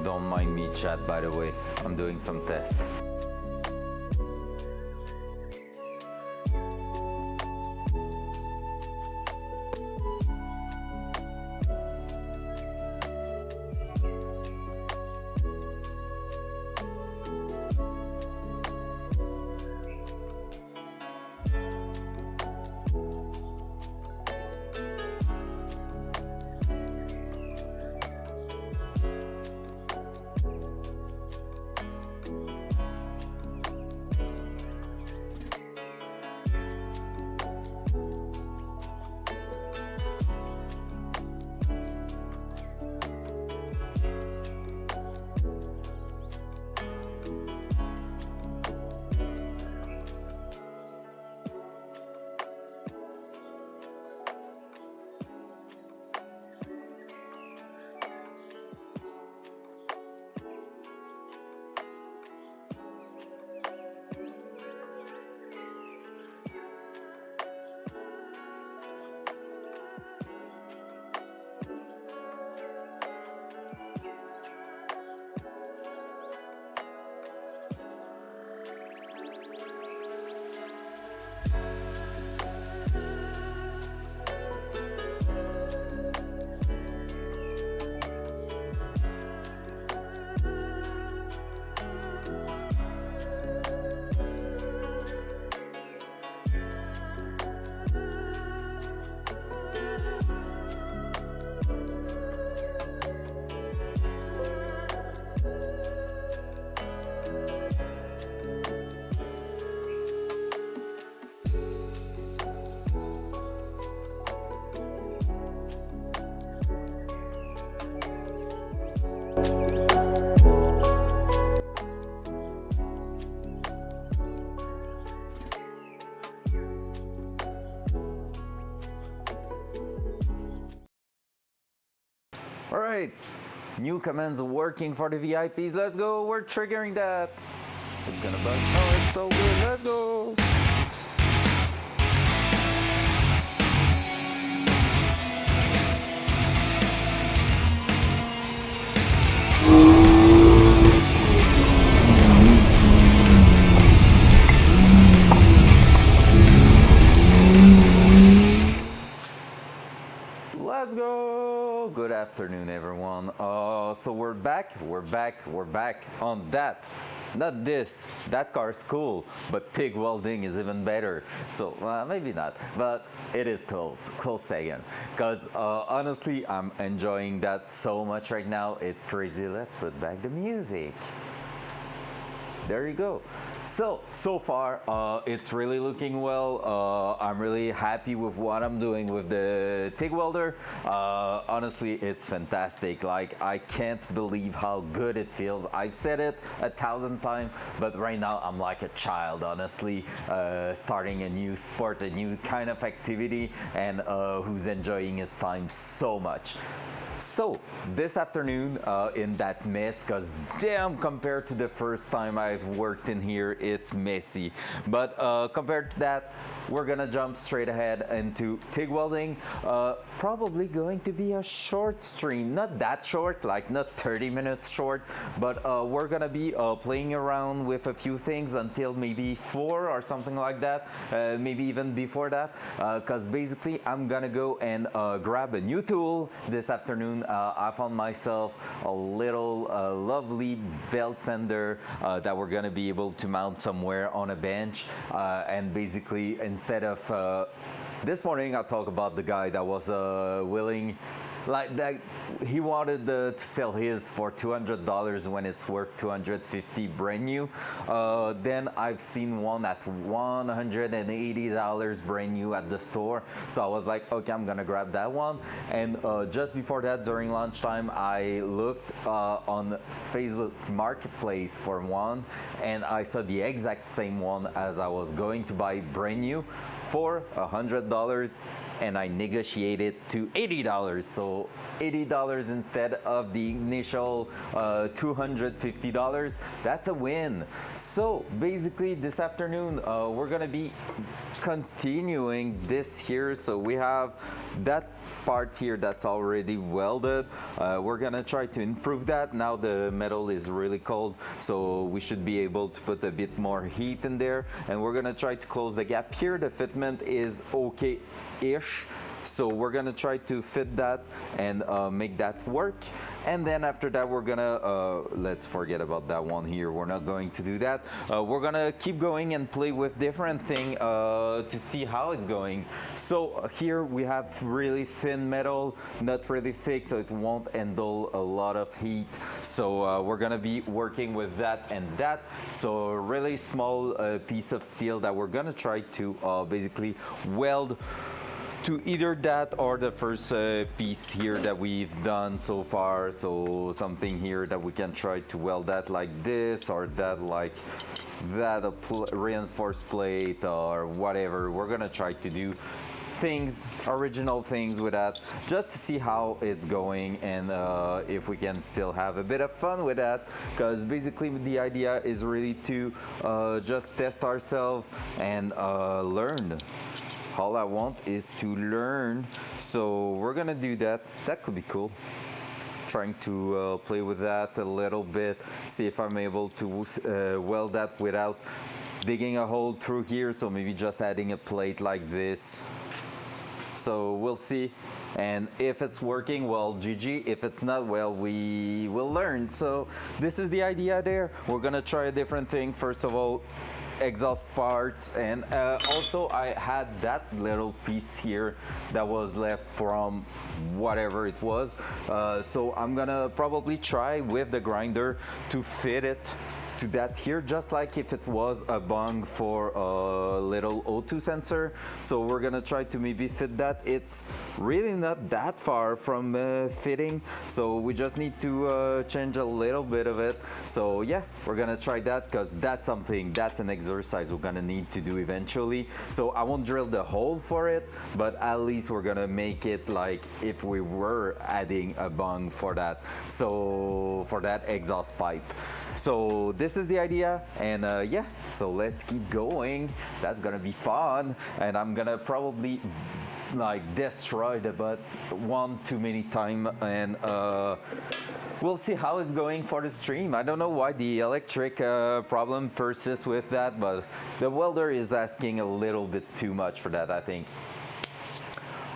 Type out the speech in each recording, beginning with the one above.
Don't mind me, chat, by the way. I'm doing some tests. Alright, new commands working for the VIPs. Let's go, we're triggering that. It's gonna bug. Oh, it's so good, let's go. Let's go! Good afternoon, everyone. So we're back on that. Not this. That car's cool, but TIG welding is even better. So maybe not, but it is close second. Because honestly, I'm enjoying that so much right now. It's crazy. Let's put back the music. There you go. So far, it's really looking well. I'm really happy with what I'm doing with the TIG welder. Honestly, it's fantastic. Like, I can't believe how good it feels. I've said it 1,000 times, but right now I'm like a child, honestly, starting a new sport, a new kind of activity, and who's enjoying his time so much. So this afternoon in that mess, because damn, compared to the first time I've worked in here, it's messy. But compared to that, we're gonna jump straight ahead into TIG welding. Probably going to be a short stream, not that short, like not 30 minutes short, but we're gonna be playing around with a few things until maybe 4 or something like that, maybe even before that, because basically I'm gonna go and grab a new tool this afternoon. I found myself a little lovely belt sander that we're gonna be able to mount somewhere on a bench, and basically instead of this morning I talked about the guy that was willing, like that he wanted to sell his for $200 when it's worth $250 brand new. Then I've seen one at $180 brand new at the store, so I was like, okay, I'm gonna grab that one. And just before that, during lunchtime, I looked on Facebook Marketplace for one, and I saw the exact same one as I was going to buy brand new for $100. and I negotiated to $80. So $80 instead of the initial $250. That's a win. So basically this afternoon we're gonna be continuing this here. So we have that part here that's already welded. We're gonna try to improve that. Now the metal is really cold, so we should be able to put a bit more heat in there, and we're gonna try to close the gap here. The fitment is okay-ish, so we're gonna try to fit that and make that work. And then after that we're gonna let's forget about that one here. We're not going to do that. We're gonna keep going and play with different thing to see how it's going. So here we have really thin metal, not really thick, so it won't handle a lot of heat. So we're gonna be working with that and that. So a really small piece of steel that we're gonna try to basically weld to either that or the first piece here that we've done so far. So something here that we can try to weld that like this, or that like that, a reinforced plate or whatever. We're gonna try to do things, original things with that, just to see how it's going, and if we can still have a bit of fun with that, because basically the idea is really to just test ourselves and learn. All I want is to learn, so we're gonna do that. That could be cool. Trying to play with that a little bit, see if I'm able to weld that without digging a hole through here, so maybe just adding a plate like this. So we'll see, and if it's working, well, GG. If it's not, well, we will learn. So this is the idea there. We're gonna try a different thing. First of all, exhaust parts, and also I had that little piece here that was left from whatever it was, so I'm gonna probably try with the grinder to fit it to that here, just like if it was a bung for a little O2 sensor. So we're gonna try to maybe fit that. It's really not that far from fitting, so we just need to change a little bit of it. So yeah, we're gonna try that, because that's an exercise we're gonna need to do eventually. So I won't drill the hole for it, but at least we're gonna make it like if we were adding a bung for that, so for that exhaust pipe. So this is the idea, and yeah, so let's keep going. That's gonna be fun, and I'm gonna probably like destroy the butt one too many times, and we'll see how it's going for the stream. I don't know why the electric problem persists with that, but the welder is asking a little bit too much for that, I think.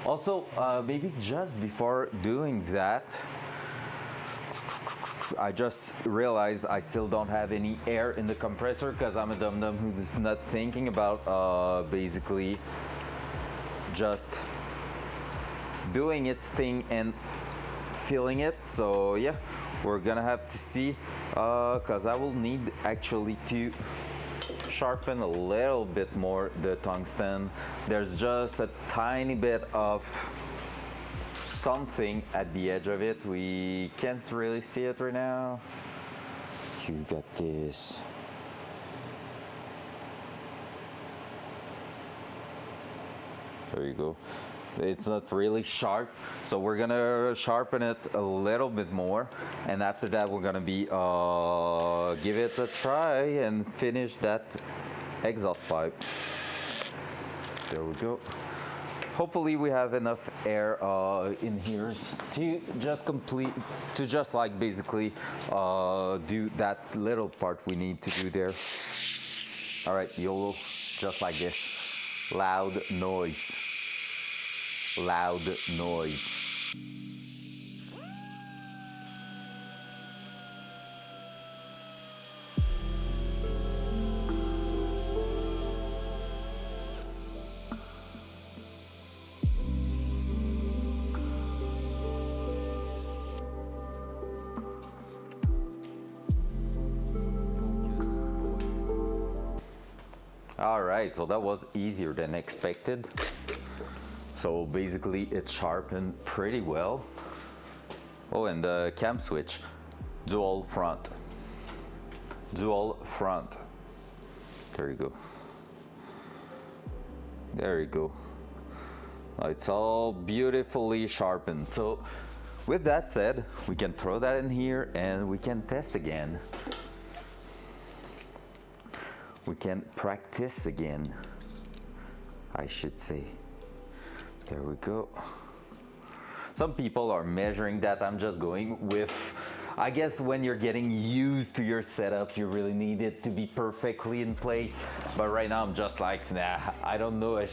Also, maybe just before doing that, I just realized I still don't have any air in the compressor, because I'm a dum-dum who's not thinking about basically just doing its thing and filling it. So yeah, we're gonna have to see, because I will need actually to sharpen a little bit more the tungsten. There's just a tiny bit of something at the edge of it. We can't really see it right now. You got this. There you go. It's not really sharp, so we're gonna sharpen it a little bit more, and after that we're gonna be give it a try and finish that exhaust pipe. There we go. Hopefully we have enough air in here to just like basically do that little part we need to do there. All right, YOLO, just like this. Loud noise. Loud noise. All right, so that was easier than expected. So basically it sharpened pretty well. Oh, and the cam switch, dual front. Dual front. There you go. There you go. It's all beautifully sharpened. So with that said, we can throw that in here and we can test again. We can practice again, I should say. There we go. Some people are measuring that. I'm just going with, I guess when you're getting used to your setup, you really need it to be perfectly in place. But right now I'm just like, nah, I don't know a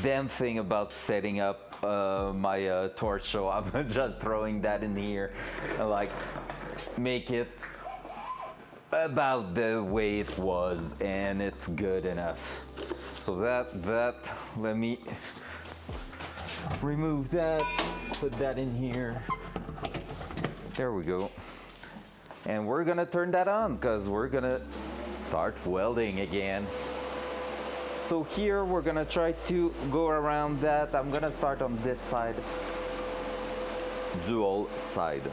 damn thing about setting up my torch, so I'm just throwing that in here and like make it about the way it was, and it's good enough. So let me remove that, put that in here. There we go. And we're gonna turn that on because we're gonna start welding again. So here we're gonna try to go around that. I'm gonna start on this side. Dual side.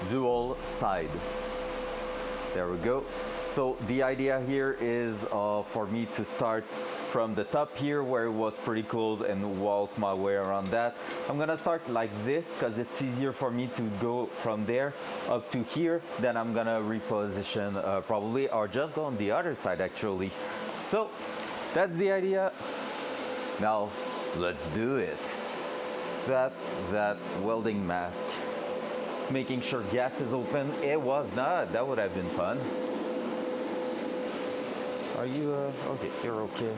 Dual side. There we go. So the idea here is for me to start from the top here where it was pretty close and walk my way around that. I'm gonna start like this because it's easier for me to go from there up to here. Then I'm gonna reposition probably, or just go on the other side actually. So that's the idea. Now let's do it. That welding mask. Making sure gas is open. It was not. That would have been fun. Are you okay? You're okay.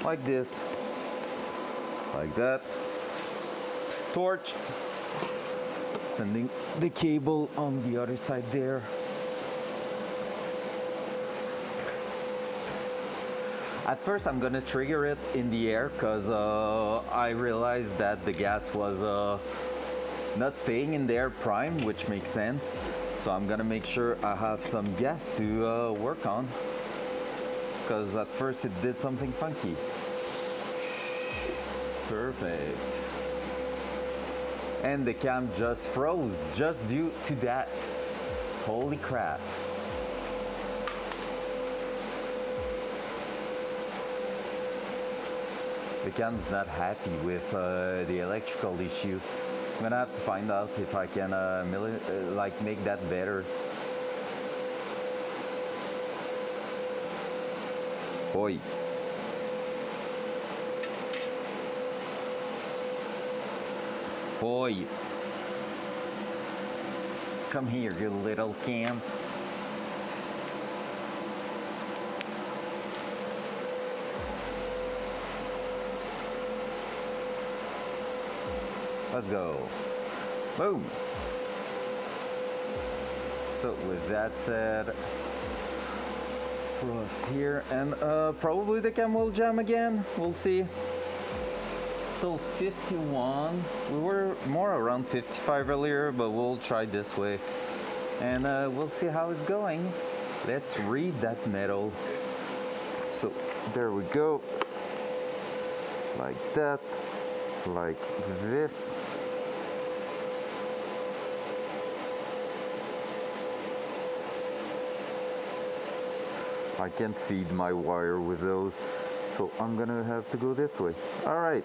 Like this. Like that. Torch. Sending the cable on the other side there. At first I'm gonna trigger it in the air because I realized that the gas was not staying in there prime, which makes sense. So I'm gonna make sure I have some gas to work on, because at first it did something funky. Perfect. And the cam just froze just due to that. Holy crap. The cam's not happy with the electrical issue. I'm gonna have to find out if I can like make that better. Oi. Oi. Come here, you little cam. Let's go. Boom. So with that said, throw us here, and probably the cam will jam again. We'll see. So 51. We were more around 55 earlier, but we'll try this way. And we'll see how it's going. Let's read that metal. So there we go. Like that. Like this. I can't feed my wire with those, so I'm gonna have to go this way. All right.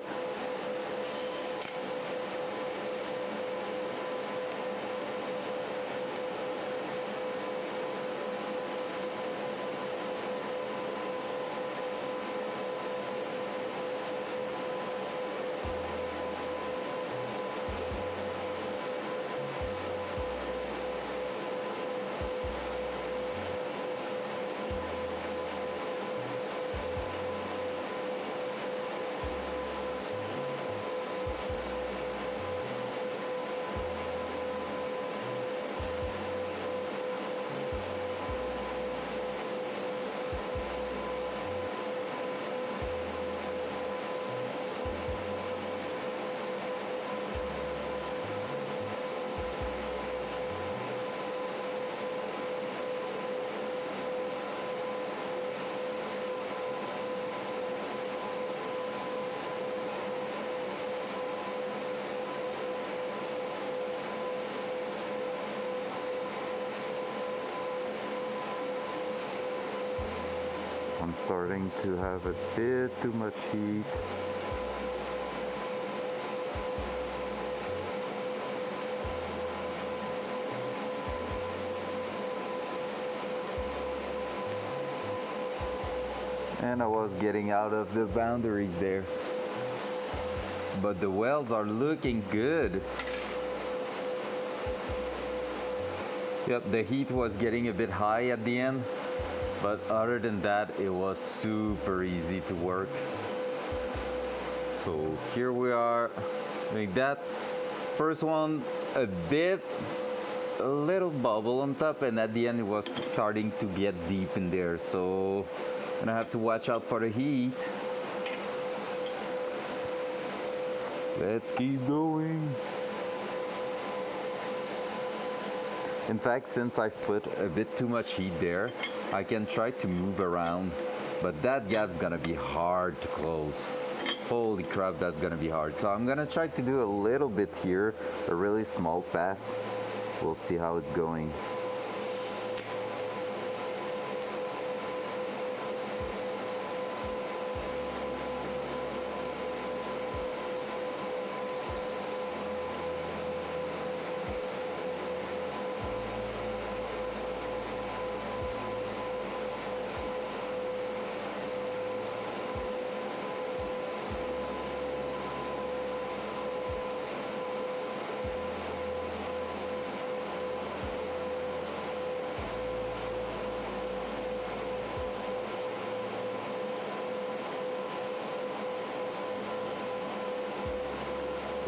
I'm starting to have a bit too much heat. And I was getting out of the boundaries there. But the welds are looking good. Yep, the heat was getting a bit high at the end, but other than that, it was super easy to work. So here we are doing that. First one, a little bubble on top, and at the end it was starting to get deep in there. So I'm gonna have to watch out for the heat. Let's keep going. In fact, since I've put a bit too much heat there, I can try to move around, but that gap's gonna be hard to close. Holy crap, that's gonna be hard. So I'm gonna try to do a little bit here, a really small pass. We'll see how it's going.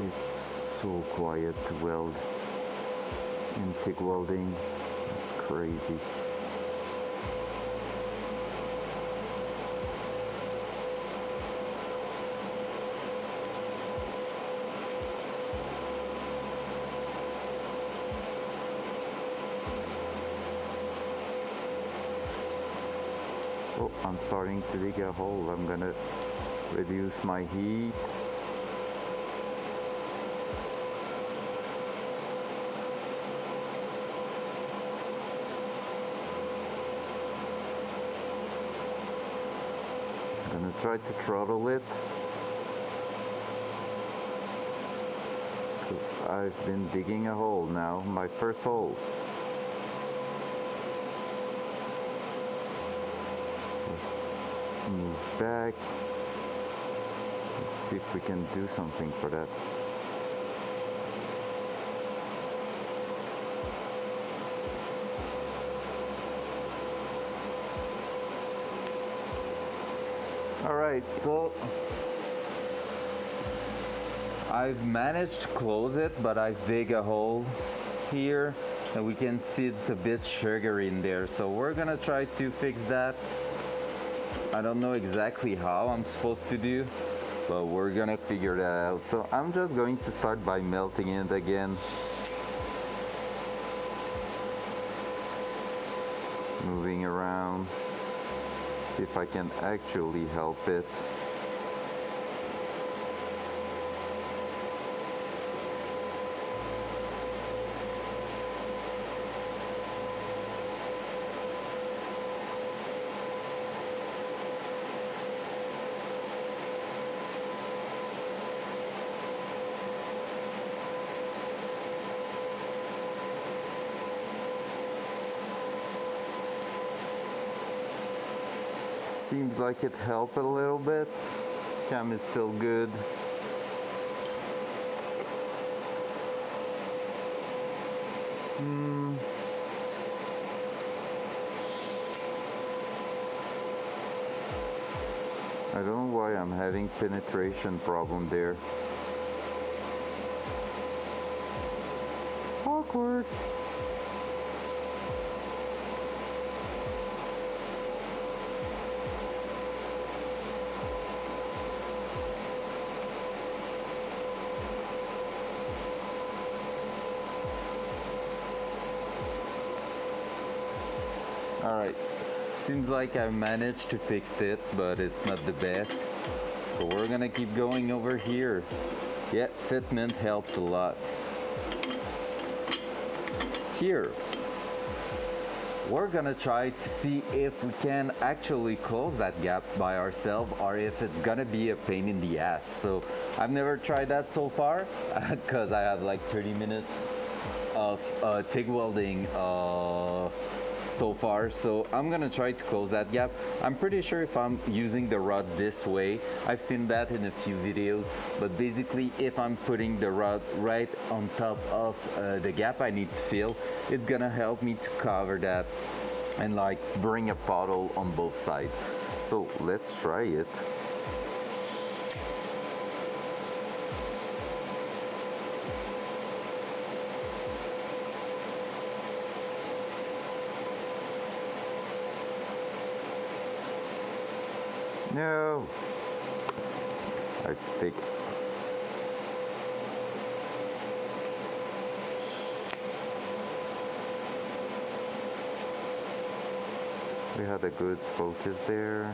It's so quiet to weld in TIG welding. It's crazy. Oh, I'm starting to dig a hole. I'm gonna reduce my heat. Gonna try to throttle it, because I've been digging a hole now, my first hole. Let's move back. Let's see if we can do something for that. Alright, so I've managed to close it, but I've dig a hole here and we can see it's a bit sugary in there. So we're gonna try to fix that. I don't know exactly how I'm supposed to do, but we're gonna figure that out. So I'm just going to start by melting it again. Moving around. See if I can actually help it. Seems like it helped a little bit. Cam is still good. I don't know why I'm having penetration problem there. Awkward. Alright, seems like I managed to fix it, but it's not the best. So we're gonna keep going over here. Yeah, fitment helps a lot. Here, we're gonna try to see if we can actually close that gap by ourselves or if it's gonna be a pain in the ass. So I've never tried that so far because I have like 30 minutes of TIG welding so far, so I'm gonna try to close that gap. I'm pretty sure if I'm using the rod this way, I've seen that in a few videos, but basically if I'm putting the rod right on top of the gap I need to fill, it's gonna help me to cover that and like bring a puddle on both sides. So let's try it. No, I stick. We had a good focus there.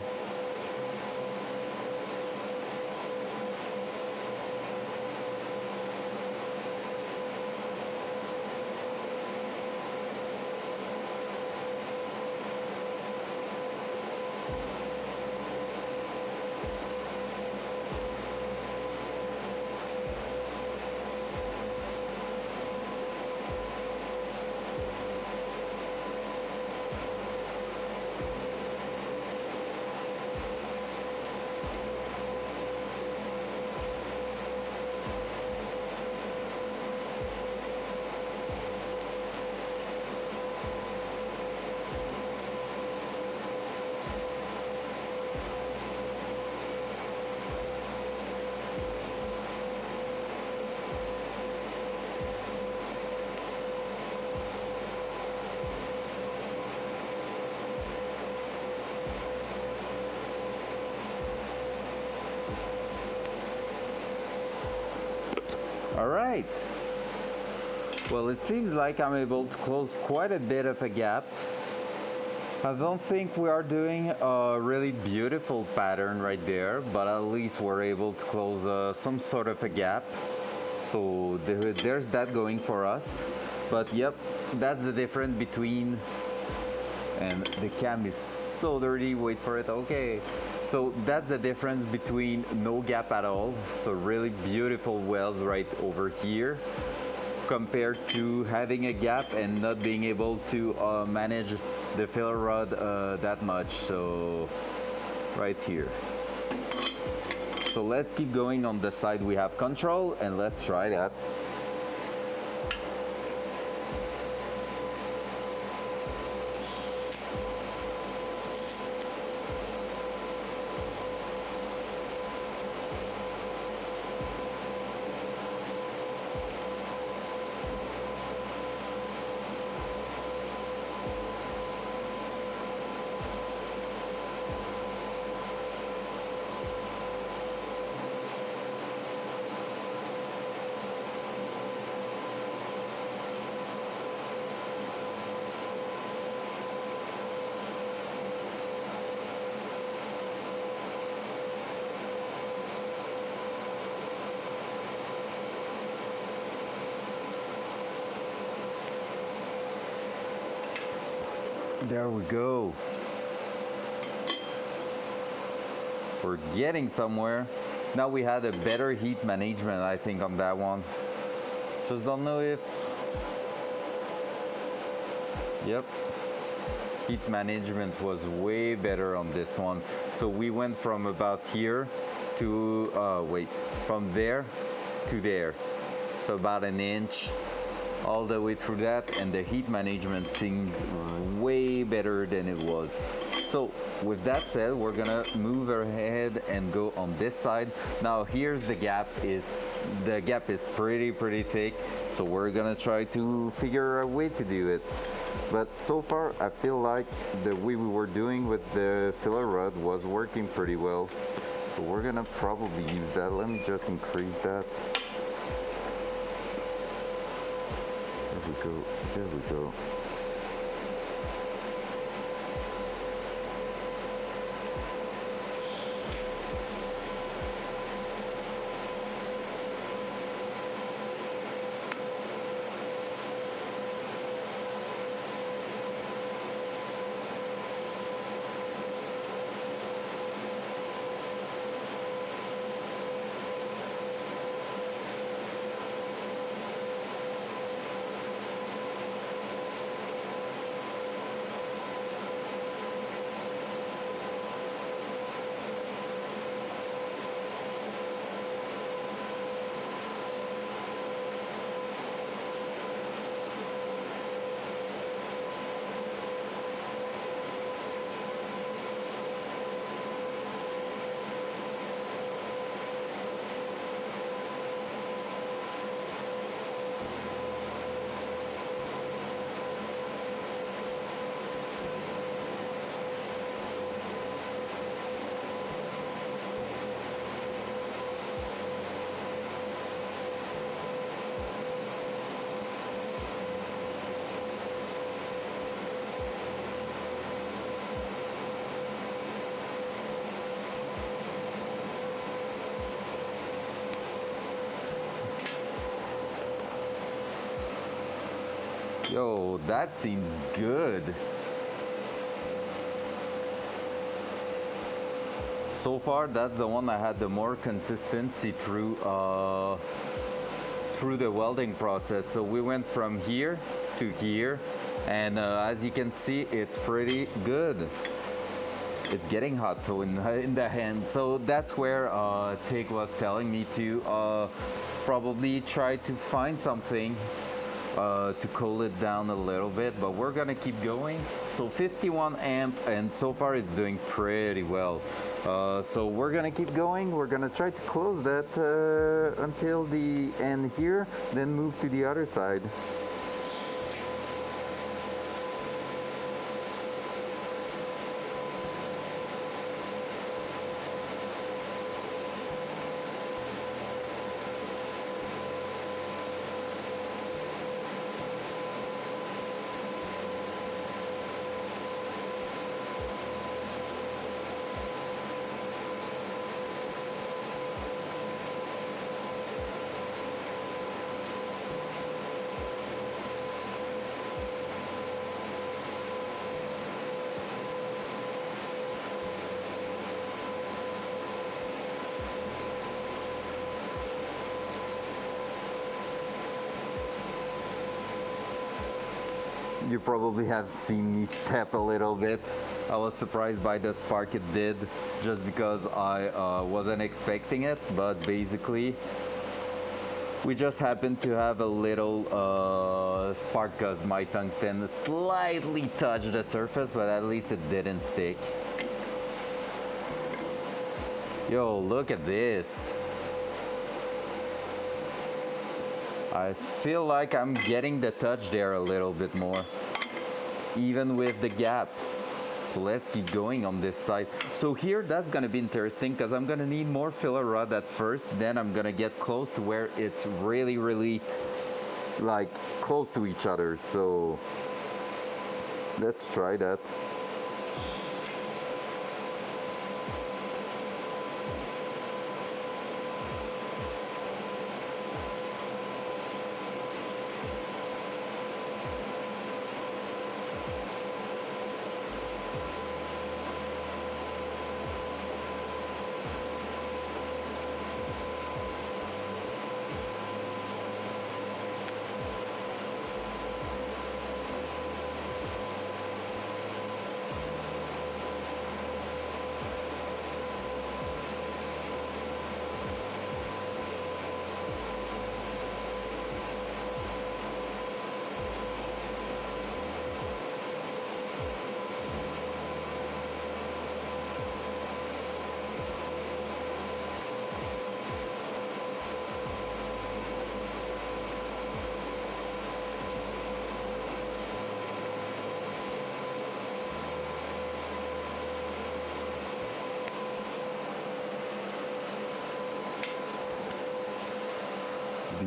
All right. Well, it seems like I'm able to close quite a bit of a gap. I don't think we are doing a really beautiful pattern right there, but at least we're able to close some sort of a gap. So there's that going for us. But yep, that's the difference between, and the cam is so dirty, wait for it, okay. So that's the difference between no gap at all, so really beautiful welds right over here, compared to having a gap and not being able to manage the filler rod that much, so right here. So let's keep going on the side we have control and let's try that. There we go. We're getting somewhere. Now we had a better heat management, I think, on that one. Just don't know if... Yep. Heat management was way better on this one. So we went from about here to, from there to there. So about an inch all the way through that, and the heat management seems way better than it was. So with that said, we're gonna move ahead and go on this side. Now here's the gap is pretty thick, so we're gonna try to figure a way to do it. But so far I feel like the way we were doing with the filler rod was working pretty well, so we're gonna probably use that. Let me just increase that. There we go. Yo, that seems good. So far, that's the one I had the more consistency through the welding process. So we went from here to here, and as you can see, it's pretty good. It's getting hot though in the hand. So that's where Tig was telling me to probably try to find something to cool it down a little bit, but we're gonna keep going. So 51 amp, and so far it's doing pretty well. So we're gonna keep going. We're gonna try to close that until the end here, then move to the other side. You probably have seen me step a little bit. I was surprised by the spark it did, just because I wasn't expecting it, but basically we just happened to have a little spark because my tungsten slightly touched the surface, but at least it didn't stick. Yo, look at this. I feel like I'm getting the touch there a little bit more, even with the gap. So let's keep going on this side. So here, that's gonna be interesting because I'm gonna need more filler rod at first, then I'm gonna get close to where it's really like close to each other. So let's try that.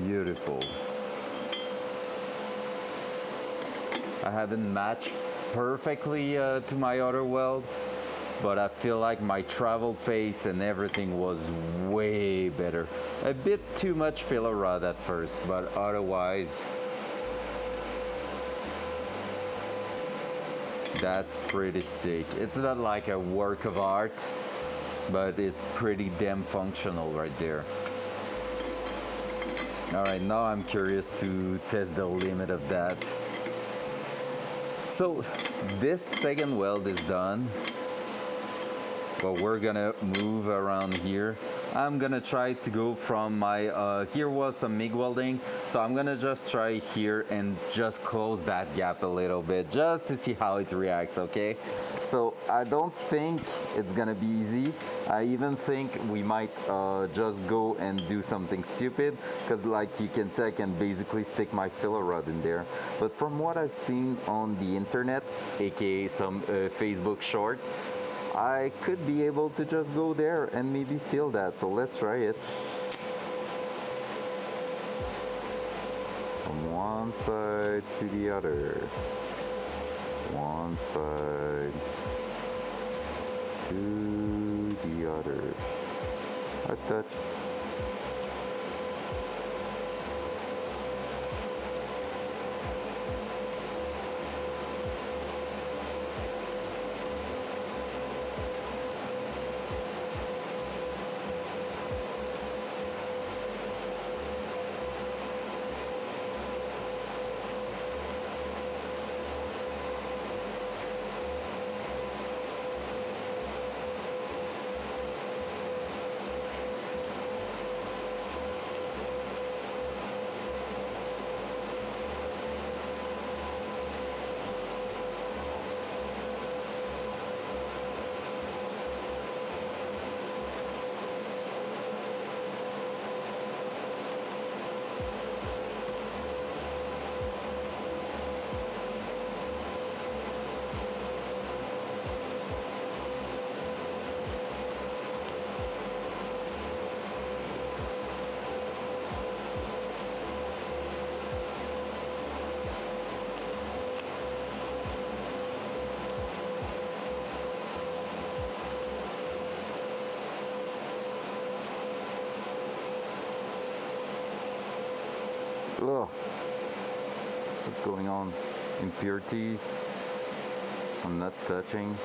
Beautiful. I haven't matched perfectly to my other weld, but I feel like my travel pace and everything was way better. A bit too much filler rod at first, but otherwise that's pretty sick. It's not like a work of art, but it's pretty damn functional right there. All right, now I'm curious to test the limit of that. So this second weld is done, but we're gonna move around here. I'm gonna try to go from my, here was some MIG welding, so I'm gonna just try here and just close that gap a little bit, just to see how it reacts, okay? So I don't think it's gonna be easy. I even think we might just go and do something stupid, because like you can see, I can basically stick my filler rod in there. But from what I've seen on the internet, aka some Facebook short, I could be able to just go there and maybe feel that. So let's try it. From one side to the other. One side to the other. A touch. Ugh. What's going on? Impurities. I'm not touching.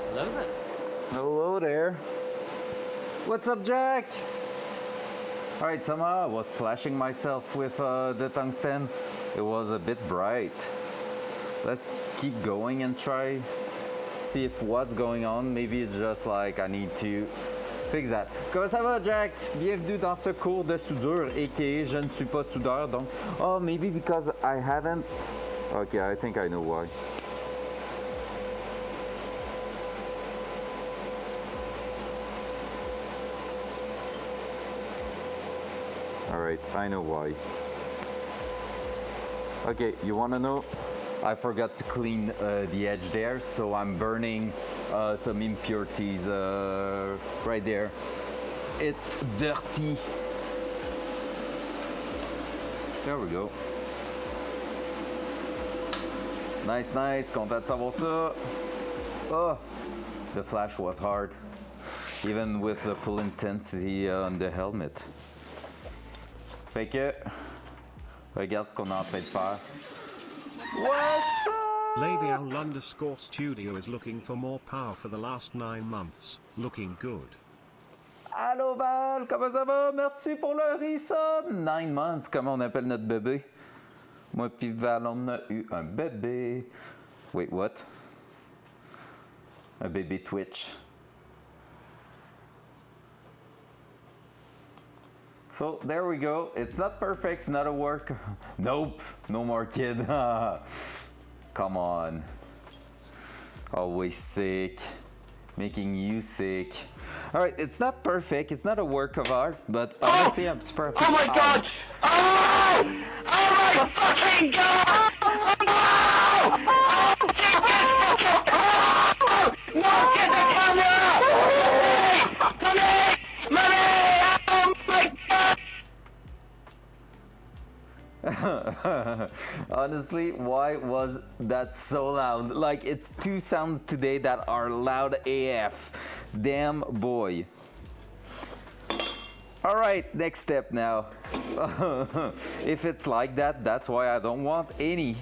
Hello there. Hello there. What's up, Jack? All right, somehow I was flashing myself with the tungsten. It was a bit bright. Let's keep going and try see if what's going on. Maybe it's just like I need to fix that. Comment ça va, Jack? Bienvenue dans ce cours de soudure, aka je ne suis pas soudeur, donc. Oh, maybe because I haven't. Okay, I think I know why. Alright, I know why. Okay, you wanna know? I forgot to clean the edge there, so I'm burning some impurities right there. It's dirty. There we go. Nice, nice. Content de savoir ça. Oh, the flash was hard, even with the full intensity on the helmet. Fait que, regarde ce qu'on est en train de faire. What's up? Lady_Studio is looking for more power for the last 9 months. Looking good. Allô Val, comment ça va? Merci pour le resub. 9 months, comment on appelle notre bébé? Moi puis Val, on a eu un bébé. Wait, what? Un bébé Twitch. So there we go. It's not perfect, it's not a work. Nope, no more kid. Come on. Always sick. Making you sick. Alright, it's not perfect, it's not a work of art, but honestly I'm super happy. Oh my god! Oh! Oh my fucking god! Oh! Oh! No, get the camera! Money! Money! Oh my god! Honestly, why was that so loud? Like, it's two sounds today that are loud AF. Damn boy. All right, next step now. If it's like that, that's why I don't want any.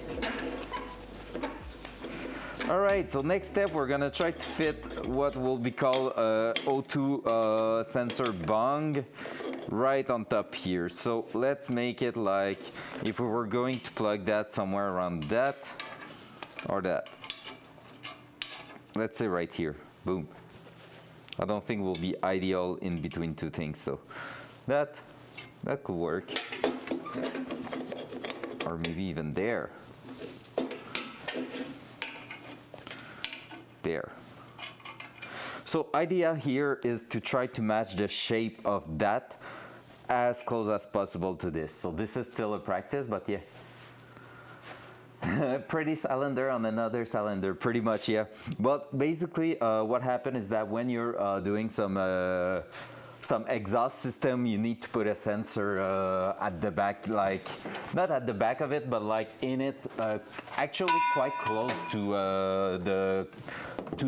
All right, so next step, we're gonna try to fit what will be called O2 sensor bung right on top here. So let's make it like if we were going to plug that somewhere around that or that. Let's say right here, boom. I don't think will be ideal in between two things, so that could work. Or maybe even there. There. So idea here is to try to match the shape of that as close as possible to this. So this is still a practice, but yeah. Pretty cylinder on another cylinder, pretty much, yeah. But basically what happened is that when you're doing some exhaust system, you need to put a sensor at the back, like not at the back of it, but like in it, actually quite close to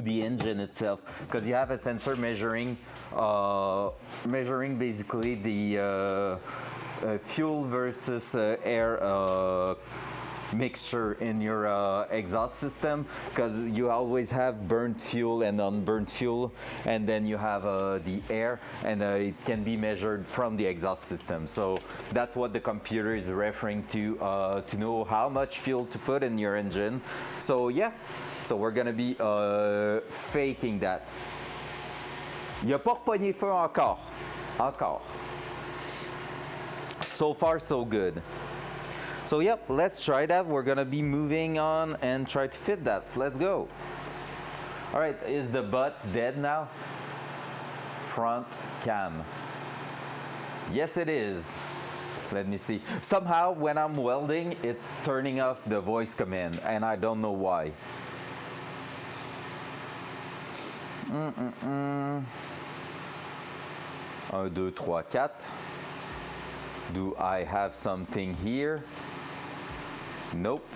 the engine itself, because you have a sensor measuring basically the fuel versus air mixture in your exhaust system, because you always have burnt fuel and unburnt fuel, and then you have the air, and it can be measured from the exhaust system. So that's what the computer is referring to know how much fuel to put in your engine. So yeah, so we're gonna be faking that. Il a pas repogné feu encore. Encore. So far so good. So yep, let's try that. We're gonna be moving on and try to fit that. Let's go. All right, is the butt dead now? Front cam. Yes, it is. Let me see. Somehow when I'm welding, it's turning off the voice command, and I don't know why. 1, 2, 3, 4. Do I have something here? Nope.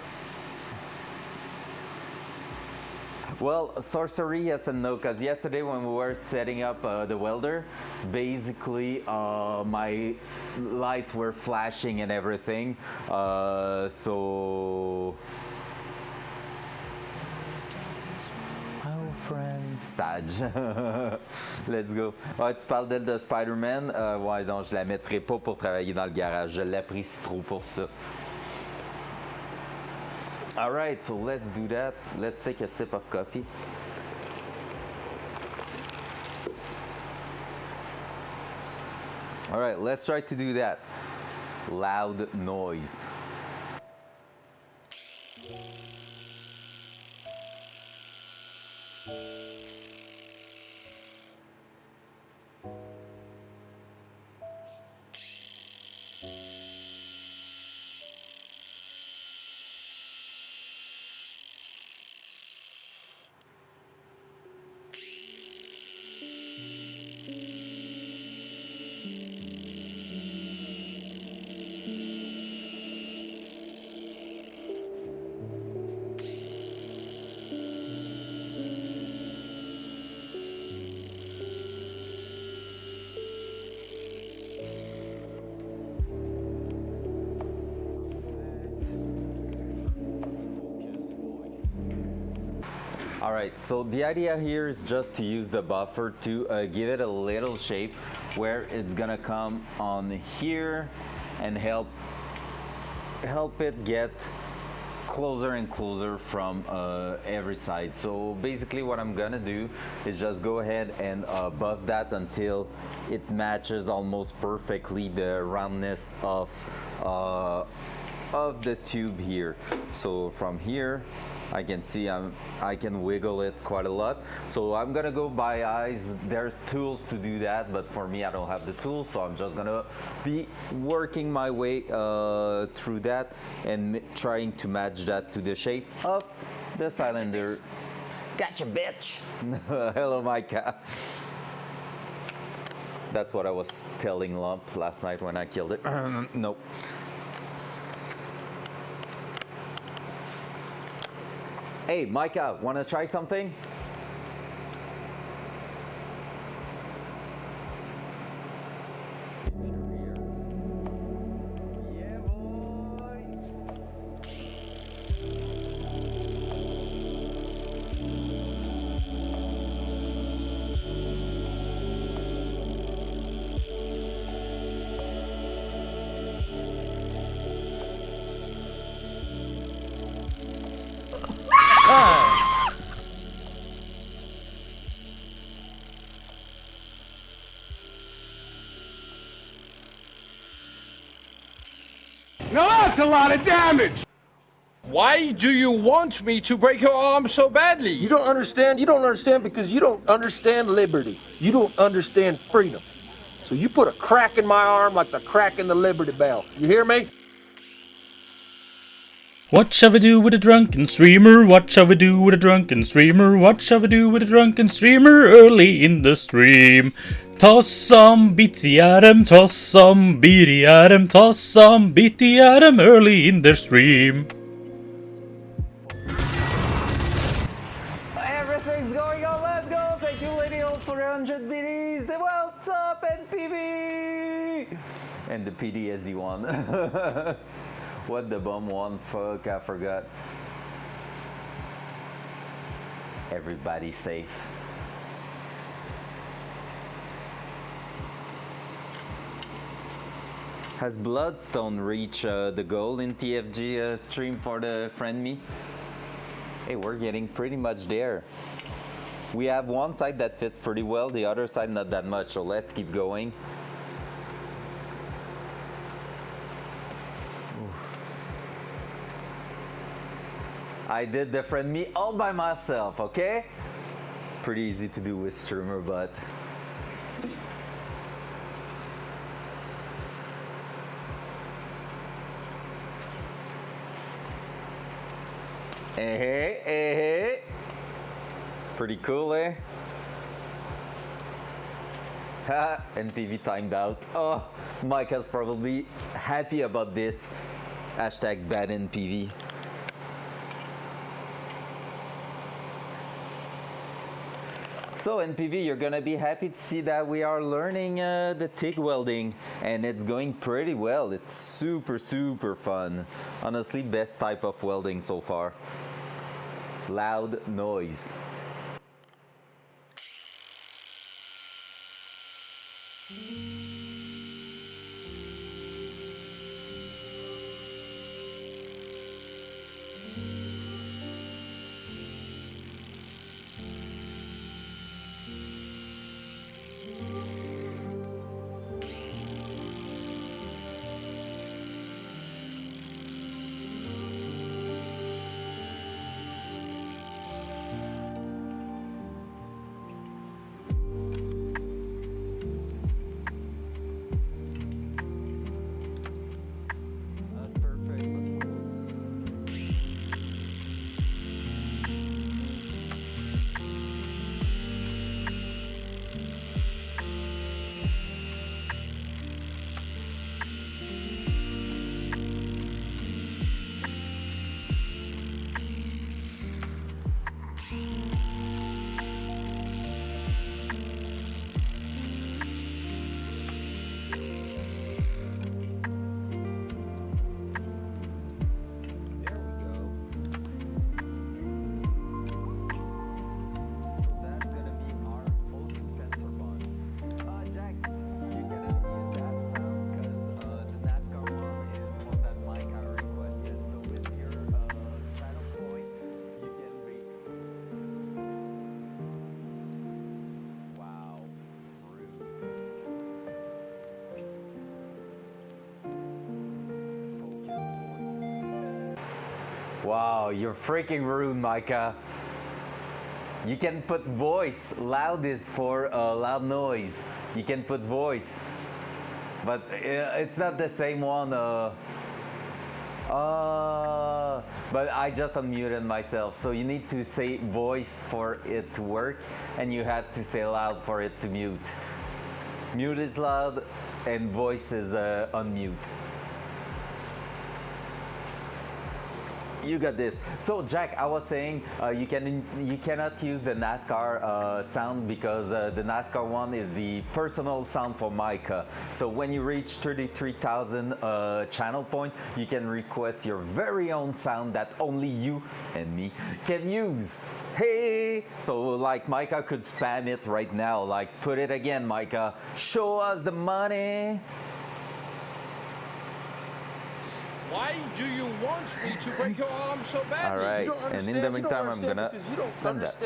Well, sorcery, yes and no, because yesterday when we were setting up the welder, basically my lights were flashing and everything. So... Oh, friend. Sage. Let's go. Ah, tu parles d'elle de Spider-Man? Ouais, non, je la mettrai pas pour travailler dans le garage. Je l'apprécie trop pour ça. All right, so let's do that. Let's take a sip of coffee. All right, let's try to do that. Loud noise. All right, so the idea here is just to use the buffer to give it a little shape where it's gonna come on here and help it get closer and closer from every side. So basically what I'm gonna do is just go ahead and buff that until it matches almost perfectly the roundness of the tube here. So from here I can see I can wiggle it quite a lot. So I'm gonna go by eyes. There's tools to do that, but for me I don't have the tools, so I'm just gonna be working my way through that and trying to match that to the shape of the cylinder. Gotcha, bitch! Hello, Micah. That's what I was telling Lump last night when I killed it. Nope. Hey, Micah, wanna try something? Now that's a lot of damage! Why do you want me to break your arm so badly? You don't understand? You don't understand because you don't understand liberty. You don't understand freedom. So you put a crack in my arm like the crack in the Liberty Bell. You hear me? What shall we do with a drunken streamer? What shall we do with a drunken streamer? What shall we do with a drunken streamer early in the stream? Toss some bitty at him, toss some beady at him, toss some bitty at him early in the stream. Everything's going on, let's go! Thank you, Lady Old, for 100 BDs! What's up, NPV? And the PDSD one. What the bum one? Fuck, I forgot. Everybody's safe. Has Bloodstone reached the goal in TFG stream for the friendme? Hey, we're getting pretty much there. We have one side that fits pretty well, the other side not that much, so let's keep going. I did the friendme all by myself, okay? Pretty easy to do with streamer, but hey. Pretty cool, eh? Ha, NPV timed out. Oh, Micah's probably happy about this. Hashtag bad NPV. So NPV, you're gonna be happy to see that we are learning the TIG welding, and it's going pretty well. It's super fun. Honestly, best type of welding so far. Loud noise. Wow, you're freaking rude, Micah. You can put voice. Loud is for loud noise. You can put voice, but it's not the same one. But I just unmuted myself, so you need to say voice for it to work, and you have to say loud for it to mute. Mute is loud, and voice is unmute. You got this. So Jack, I was saying you cannot use the NASCAR sound because the NASCAR one is the personal sound for Micah. So when you reach 33,000 channel point, you can request your very own sound that only you and me can use. Hey! So like Micah could spam it right now. Like put it again, Micah. Show us the money. Why do you want me to break your arm so badly? All right, and in the meantime, I'm gonna send that.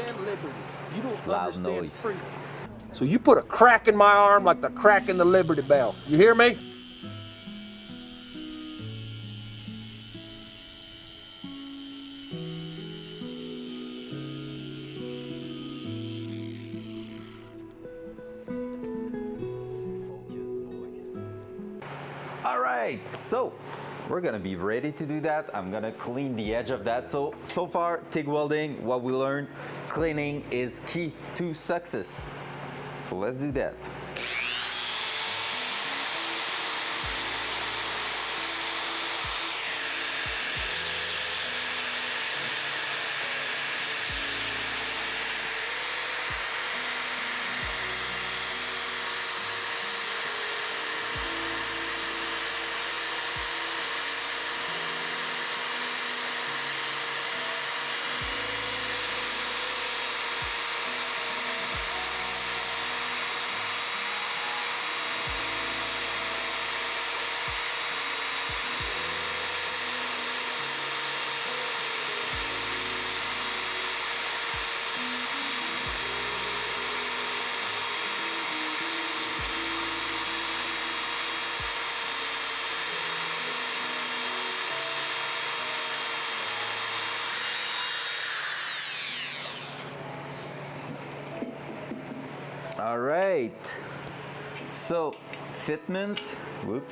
You don't Loud understand noise. freedom. So you put a crack in my arm like the crack in the Liberty Bell. You hear me? All right, so we're gonna be ready to do that. I'm gonna clean the edge of that. So far, TIG welding, what we learned, cleaning is key to success. So let's do that. All right, so fitment, whoop,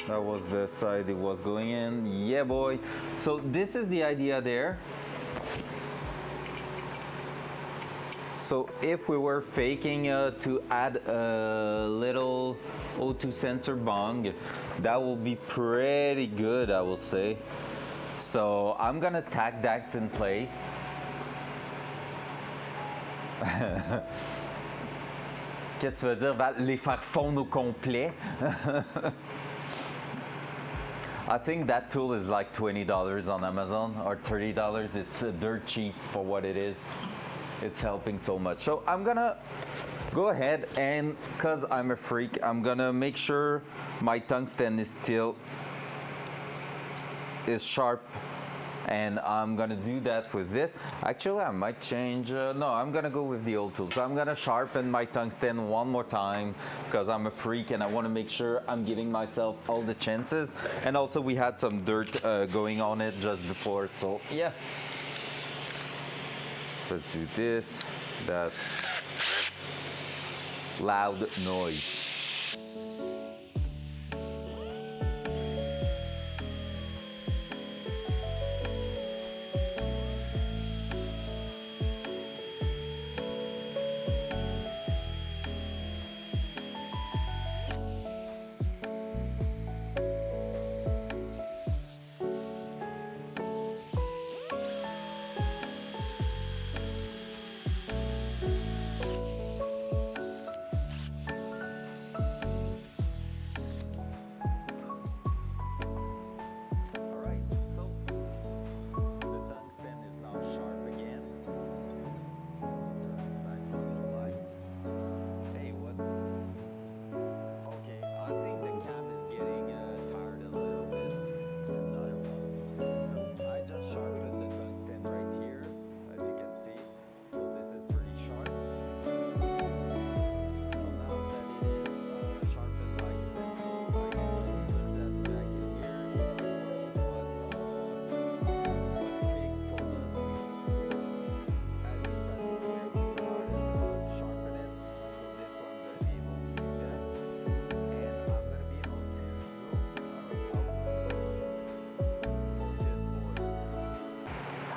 that was the side it was going in, yeah boy. So this is the idea there. So if we were faking to add a little O2 sensor bung, that will be pretty good, I will say. So I'm gonna tack that in place. Qu'est-ce que tu veux dire, Val? Les faire fondre au complet? I think that tool is like $20 on Amazon or $30. It's dirt cheap for what it is. It's helping so much. So I'm gonna go ahead and, because I'm a freak, I'm gonna make sure my tungsten is still sharp, and I'm gonna do that with this. Actually, I might change. No, I'm gonna go with the old tool. So I'm gonna sharpen my tungsten one more time because I'm a freak and I want to make sure I'm giving myself all the chances. And also, we had some dirt going on it just before, so yeah. Let's do this. That loud noise.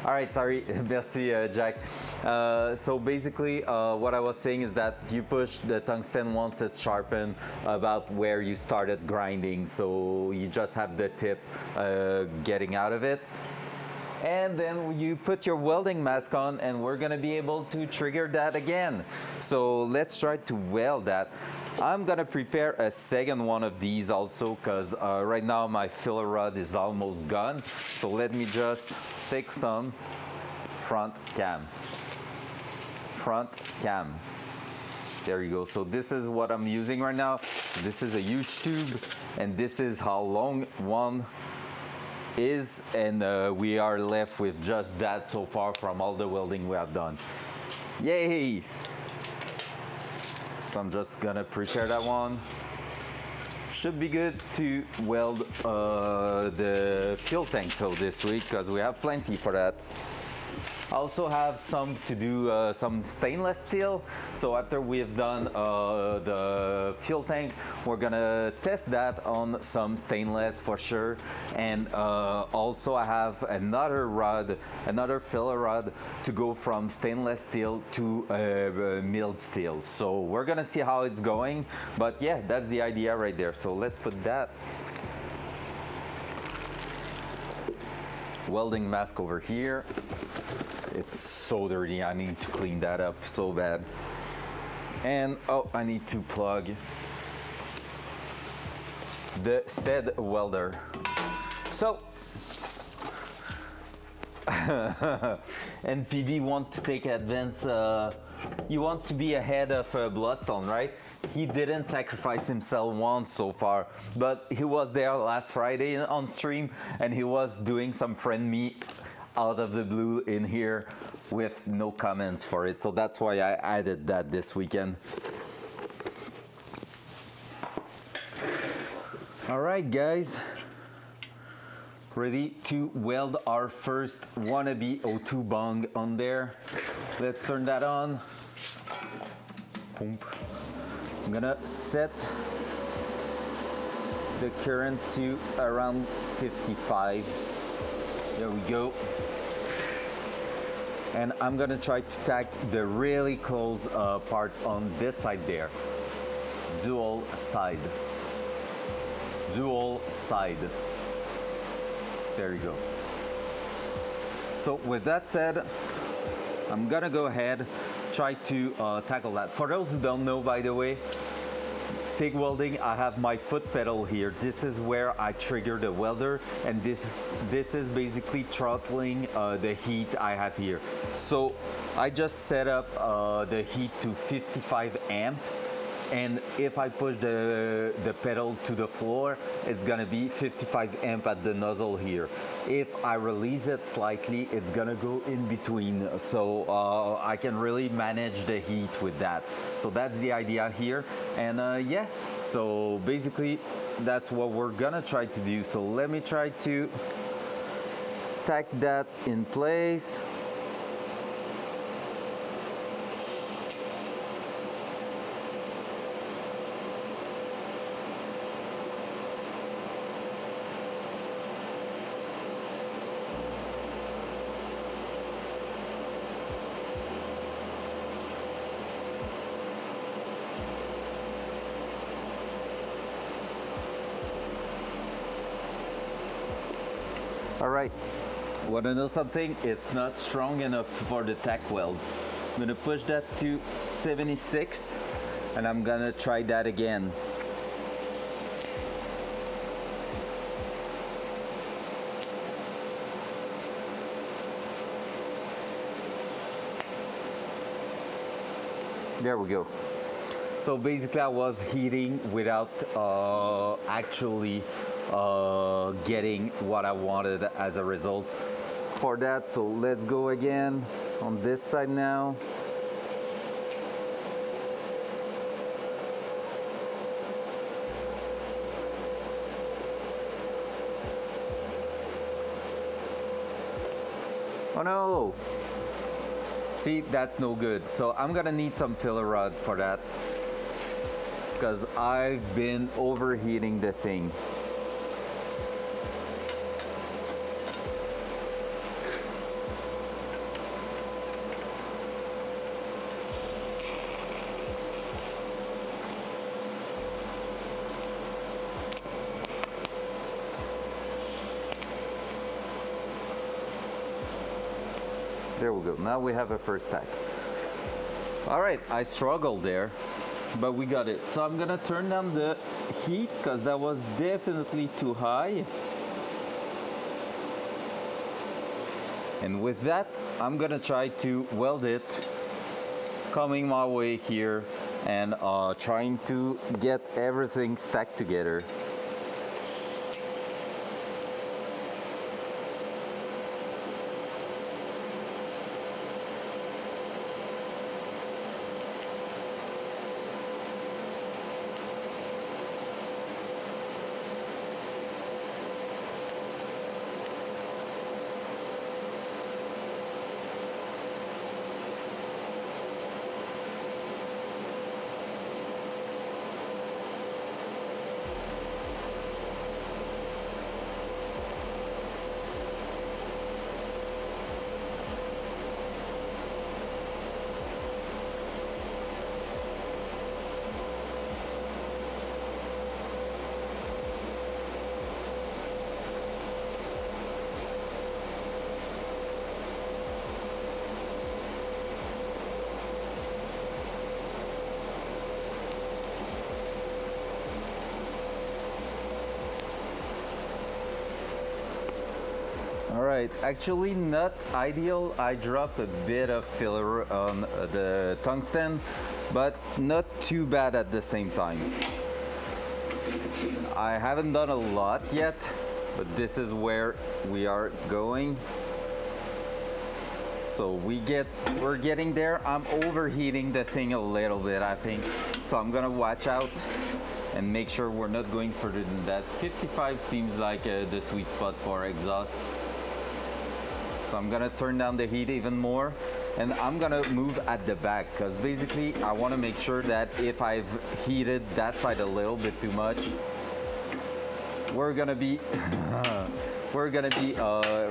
All right, sorry, merci Jack. So basically what I was saying is that you push the tungsten once it's sharpened about where you started grinding, so you just have the tip getting out of it. And then you put your welding mask on and we're gonna be able to trigger that again. So let's try to weld that. I'm gonna prepare a second one of these also because right now my filler rod is almost gone. So let me just take some front cam. Front cam. There you go. So this is what I'm using right now. This is a huge tube and this is how long one is, and we are left with just that so far from all the welding we have done. Yay! So I'm just gonna prepare that one. Should be good to weld the fuel tank fill this week because we have plenty for that. I also have some to do some stainless steel. So after we've done the fuel tank, we're gonna test that on some stainless for sure. And also I have another rod, another filler rod to go from stainless steel to milled steel. So we're gonna see how it's going. But yeah, that's the idea right there. So let's put that welding mask over here. It's so dirty, I need to clean that up so bad. And oh, I need to plug the said welder. So and PB want to take advance, you want to be ahead of Bloodstone, right? He didn't sacrifice himself once so far, but he was there last Friday on stream and he was doing some friend me out of the blue in here with no comments for it. So that's why I added that this weekend. All right, guys. Ready to weld our first wannabe O2 bung on there. Let's turn that on. Boom. I'm gonna set the current to around 55. There we go. And I'm gonna try to tack the really close part on this side there. Dual side. Dual side. There you go. So with that said, I'm gonna go ahead, try to tackle that. For those who don't know, by the way, TIG welding, I have my foot pedal here. This is where I trigger the welder, and this is basically throttling the heat I have here. So I just set up the heat to 55 amp, and if I push the pedal to the floor, it's gonna be 55 amp at the nozzle here. If I release it slightly, it's gonna go in between, so I can really manage the heat with that. So that's the idea here, and yeah, so basically that's what we're gonna try to do. So let me try to tack that in place. All right, wanna know something? It's not strong enough for the tack weld. I'm gonna push that to 76, and I'm gonna try that again. There we go. So basically I was heating without actually getting what I wanted as a result for that. So let's go again on this side now. Oh no! See, that's no good. So I'm gonna need some filler rod for that, because I've been overheating the thing. There we go. Now we have a first tack. All right, I struggled there, but we got it. So I'm gonna turn down the heat because that was definitely too high. And with that, I'm gonna try to weld it, coming my way here and trying to get everything stacked together. All right, actually not ideal. I dropped a bit of filler on the tungsten, but not too bad at the same time. I haven't done a lot yet, but this is where we are going. So we're getting there. I'm overheating the thing a little bit, I think. So I'm gonna watch out and make sure we're not going further than that. 55 seems like the sweet spot for exhaust. So I'm gonna turn down the heat even more, and I'm gonna move at the back because basically I want to make sure that if I've heated that side a little bit too much, we're gonna be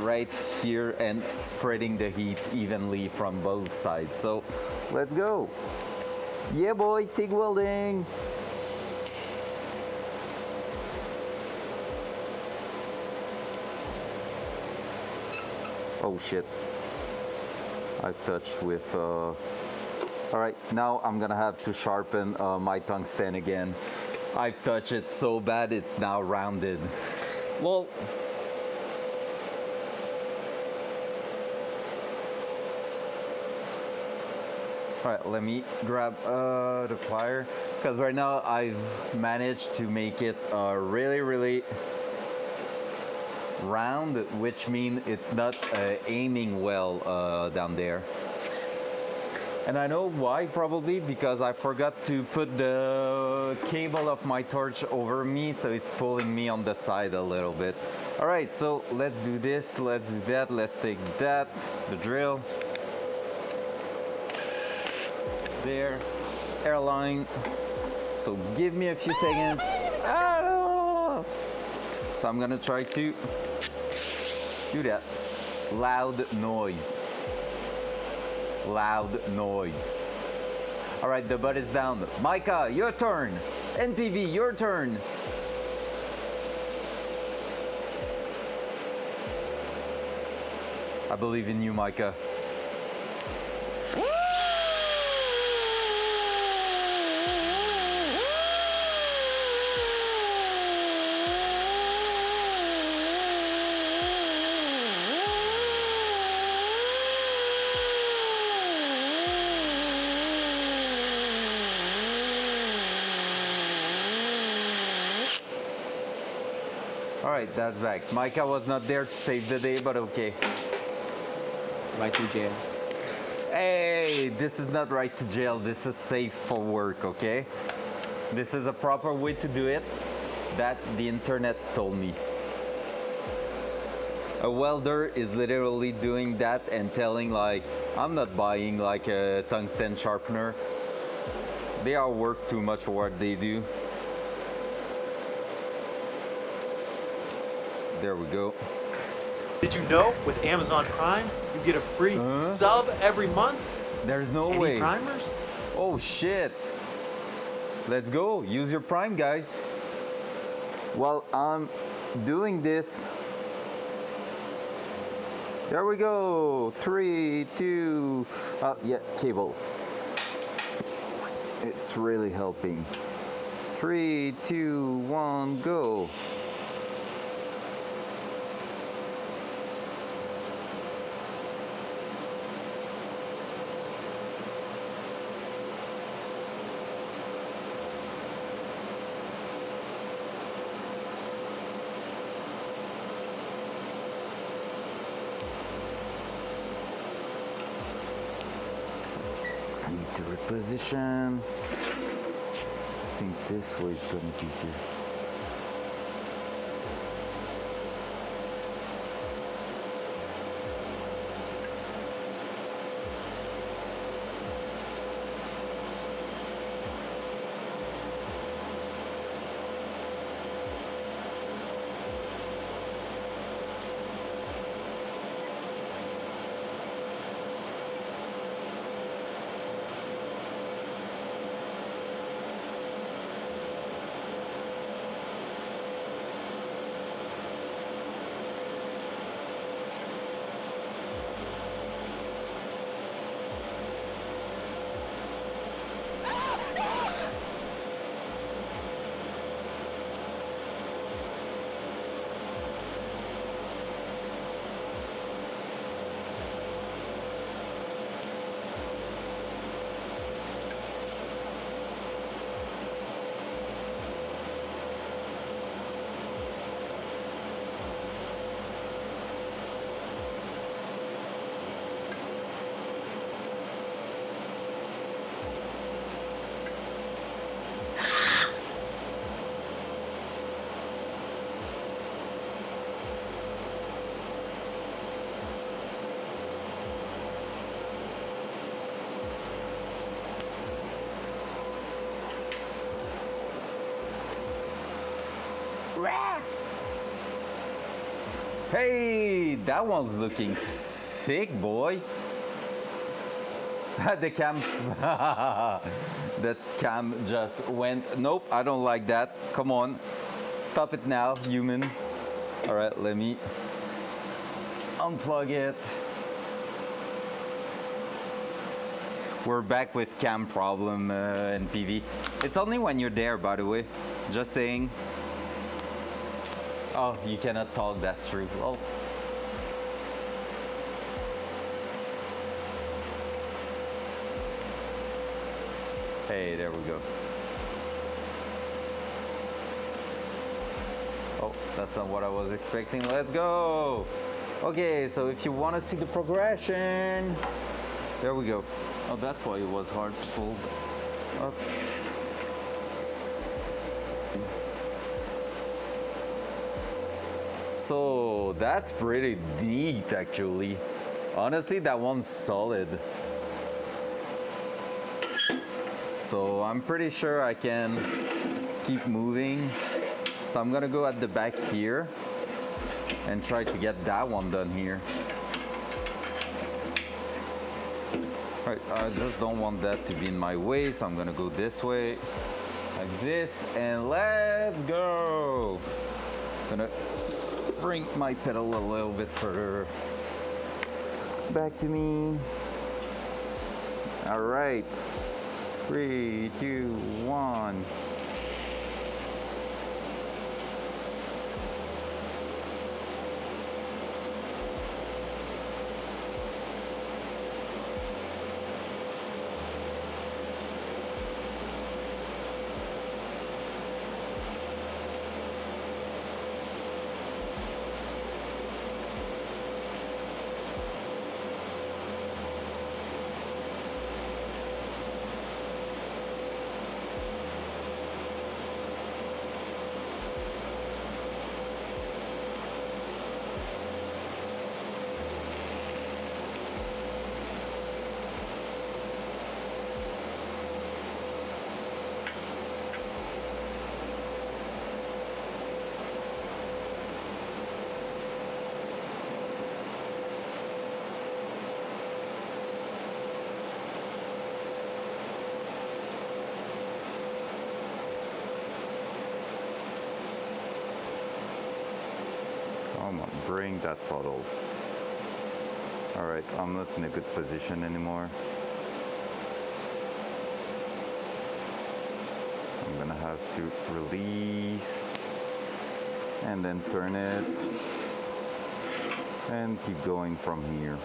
right here and spreading the heat evenly from both sides. So let's go. Yeah boy, TIG welding. Oh shit, I've touched with All right, now I'm gonna have to sharpen my tungsten again. I've touched it so bad it's now rounded. Well, all right, let me grab the plier, because right now I've managed to make it really round, which means it's not aiming well down there. And I know why, probably because I forgot to put the cable of my torch over me, so it's pulling me on the side a little bit. All right, so let's do this, let's do that, let's take that, the drill. There, airline. So give me a few seconds. Ah! So I'm gonna try to do that. Loud noise. Loud noise. All right, the butt is down. Micah, your turn. NPV, your turn. I believe in you, Micah. All right, that's back. Micah was not there to save the day, but okay. Right to jail. Hey, this is not right to jail. This is safe for work, okay? This is a proper way to do it that the internet told me. A welder is literally doing that and telling like, I'm not buying like a tungsten sharpener. They are worth too much for what they do. There we go. Did you know with Amazon Prime, you get a free sub every month? There's no Any way. primers? Oh shit. Let's go. Use your Prime, guys. While I'm doing this, there we go. 3, 2, yeah, cable. It's really helping. 3, 2, 1, go. I need to reposition. I think this way is gonna be easier. Hey, that one's looking sick, boy. The cam, that cam just went. Nope, I don't like that. Come on, stop it now, human. All right, let me unplug it. We're back with cam problem in PV. It's only when you're there, by the way. Just saying. Oh, you cannot talk, that's true. Well. Hey, there we go. Oh, that's not what I was expecting. Let's go! Okay, so if you want to see the progression, there we go. Oh, that's why it was hard to fold up. So that's pretty neat, actually. Honestly, that one's solid. So I'm pretty sure I can keep moving. So I'm gonna go at the back here and try to get that one done here. Right, I just don't want that to be in my way, so I'm gonna go this way, like this, and let's go. Gonna bring my pedal a little bit further back to me. All right, 3, 2, 1. Come on, bring that puddle. All right, I'm not in a good position anymore. I'm gonna have to release and then turn it and keep going from here.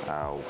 Ow.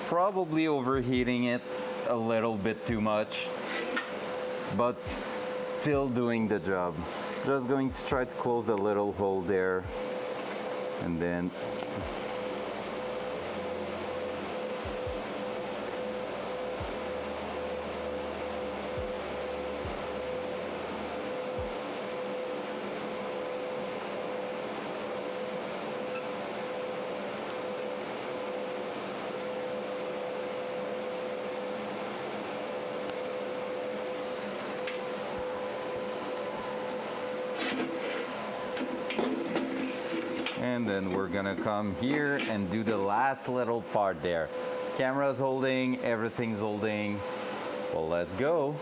Probably overheating it a little bit too much, but still doing the job. Just going to try to close the little hole there and then we're gonna come here and do the last little part there. Camera's holding, everything's holding. Well, let's go.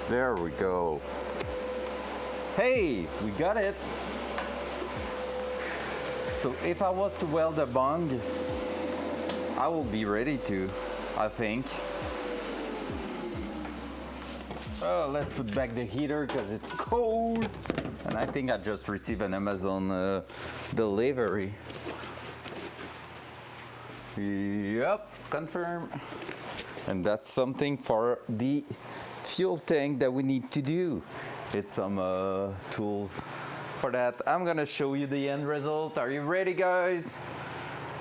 There we go. Hey, we got it. So if I was to weld a bung, I will be ready to, I think. Oh, let's put back the heater because it's cold. And I think I just received an Amazon delivery. Yep, confirm. And that's something for the fuel tank that we need to do. It's some tools for that. I'm gonna show you the end result. Are you ready, guys?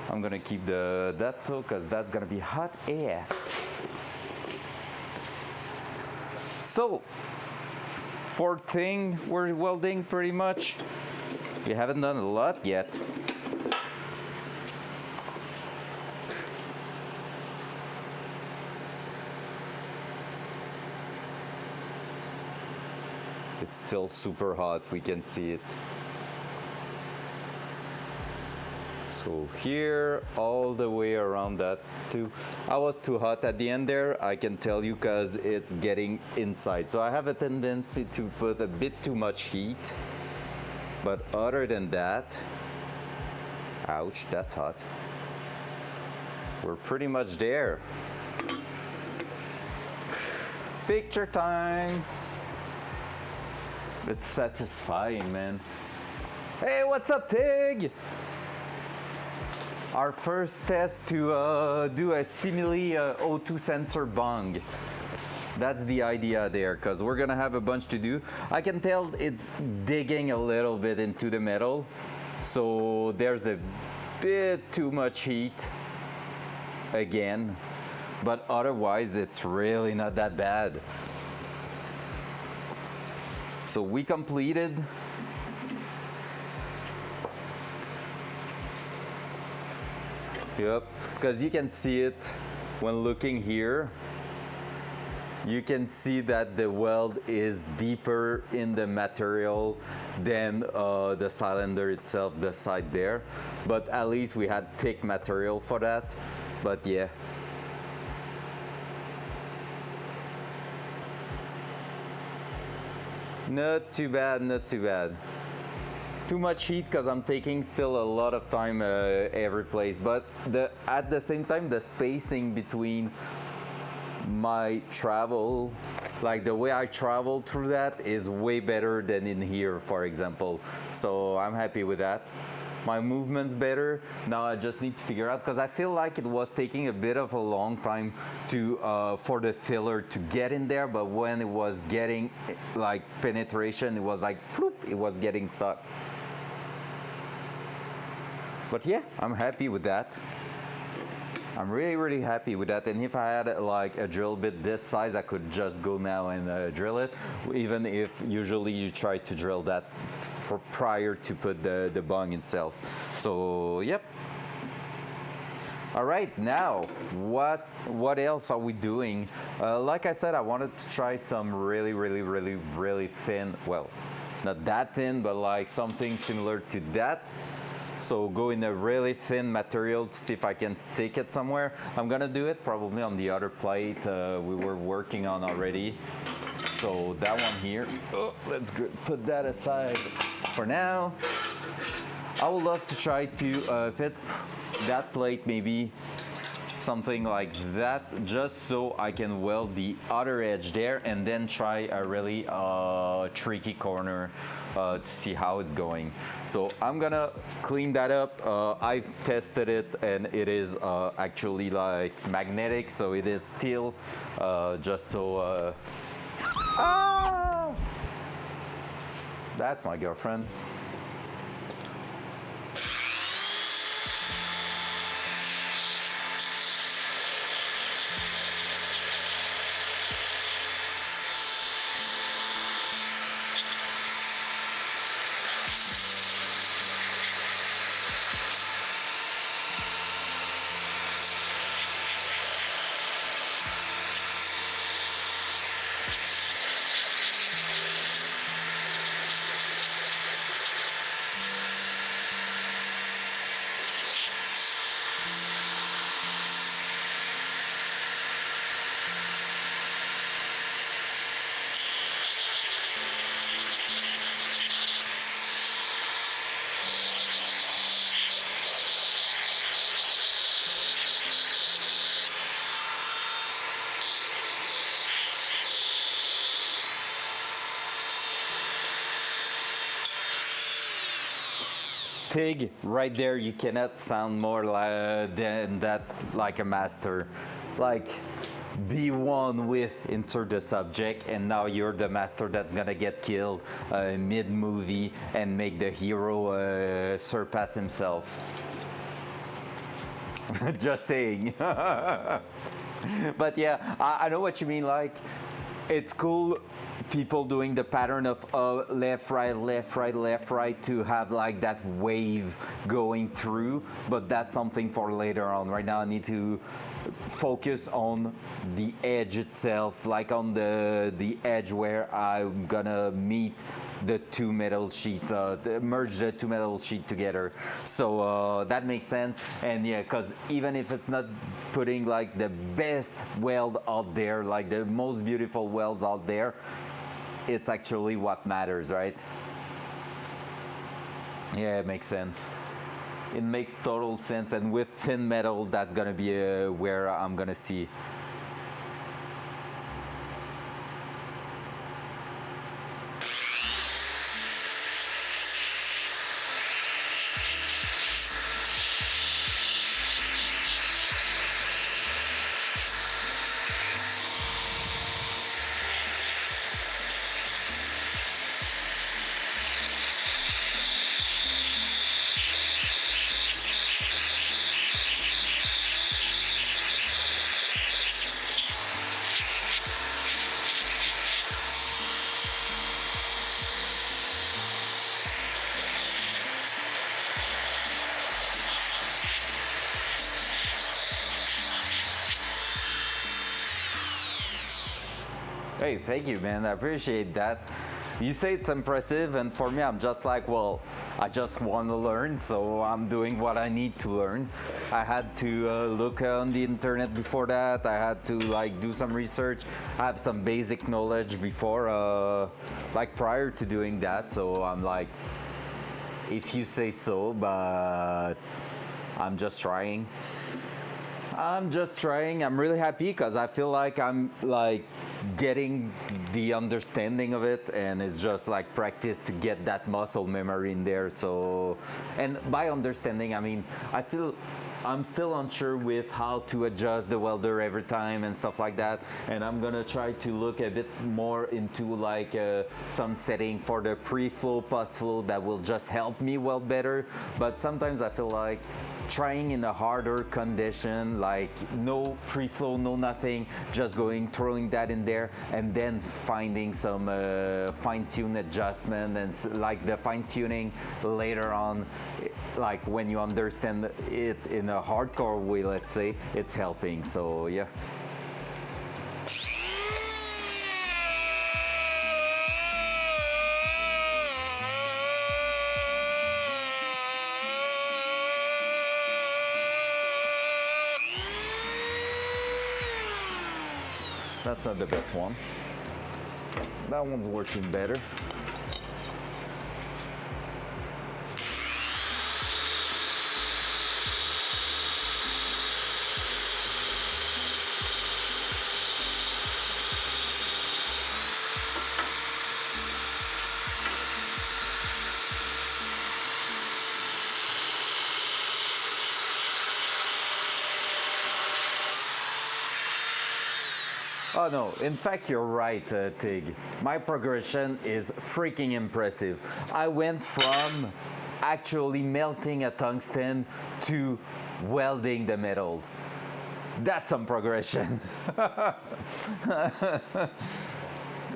I'm gonna keep that though, because that's gonna be hot AF. So, fourth thing we're welding pretty much. We haven't done a lot yet. It's still super hot, we can see it. So here, all the way around that too. I was too hot at the end there, I can tell you, because it's getting inside. So I have a tendency to put a bit too much heat. But other than that, ouch, that's hot. We're pretty much there. Picture time. It's satisfying, man. Hey, what's up, Tig? Our first test to do a simile O2 sensor bung. That's the idea there, because we're gonna have a bunch to do. I can tell it's digging a little bit into the metal, so there's a bit too much heat again, but otherwise it's really not that bad. So we completed. Yep, because you can see it when looking here. You can see that the weld is deeper in the material than the cylinder itself, the side there. But at least we had thick material for that. But yeah. Not too bad, not too bad. Too much heat because I'm taking still a lot of time every place. But at the same time, the spacing between my travel, like the way I travel through that, is way better than in here, for example. So I'm happy with that. My movement's better. Now I just need to figure out, because I feel like it was taking a bit of a long time to for the filler to get in there, but when it was getting like penetration, it was like floop, it was getting sucked. But yeah, I'm happy with that. I'm really happy with that. And if I had like a drill bit this size, I could just go now and drill it, even if usually you try to drill that prior to put the bung itself. So yep. All right, now what else are we doing? Like I said, I wanted to try some really thin, well, not that thin, but like something similar to that. So go in a really thin material to see if I can stick it somewhere. I'm gonna do it probably on the other plate we were working on already. So that one here, oh, let's put that aside for now. I would love to try to fit that plate, maybe something like that, just so I can weld the other edge there and then try a really tricky corner to see how it's going. So I'm gonna clean that up. I've tested it and it is actually like magnetic, so it is steel, just so that's my girlfriend. Tig, right there, you cannot sound more than that like a master. Like, be one with insert the subject, and now you're the master that's gonna get killed mid-movie and make the hero surpass himself. Just saying. But yeah, I know what you mean. Like, it's cool people doing the pattern of left, right, left, right, left, right to have like that wave going through, but that's something for later on. Right now I need to focus on the edge itself, like on the edge where I'm gonna meet the two metal sheets, merge the two metal sheet together. So that makes sense. And yeah, because even if it's not putting like the best weld out there, like the most beautiful welds out there, it's actually what matters, right? Yeah, it makes sense. It makes total sense. And with thin metal, that's gonna be where I'm gonna see. Hey, thank you, man. I appreciate that. You say it's impressive, and for me, I'm just like, well, I just want to learn, so I'm doing what I need to learn. I had to look on the internet before that. I had to like do some research. I have some basic knowledge before, like prior to doing that. So I'm like, if you say so, but I'm just trying. I'm just trying. I'm really happy because I feel like I'm like getting the understanding of it, and it's just like practice to get that muscle memory in there. So, and by understanding, I mean I'm still unsure with how to adjust the welder every time and stuff like that, and I'm gonna try to look a bit more into like some setting for the pre-flow, post-flow that will just help me weld better. But sometimes I feel like trying in a harder condition, like no pre-flow, no nothing, just throwing that in there, and then finding some fine-tune adjustment and like the fine-tuning later on, like when you understand it in a hardcore way, let's say, it's helping. So yeah. That's not the best one. That one's working better. Oh no, in fact you're right, Tig. My progression is freaking impressive. I went from actually melting a tungsten to welding the metals. That's some progression.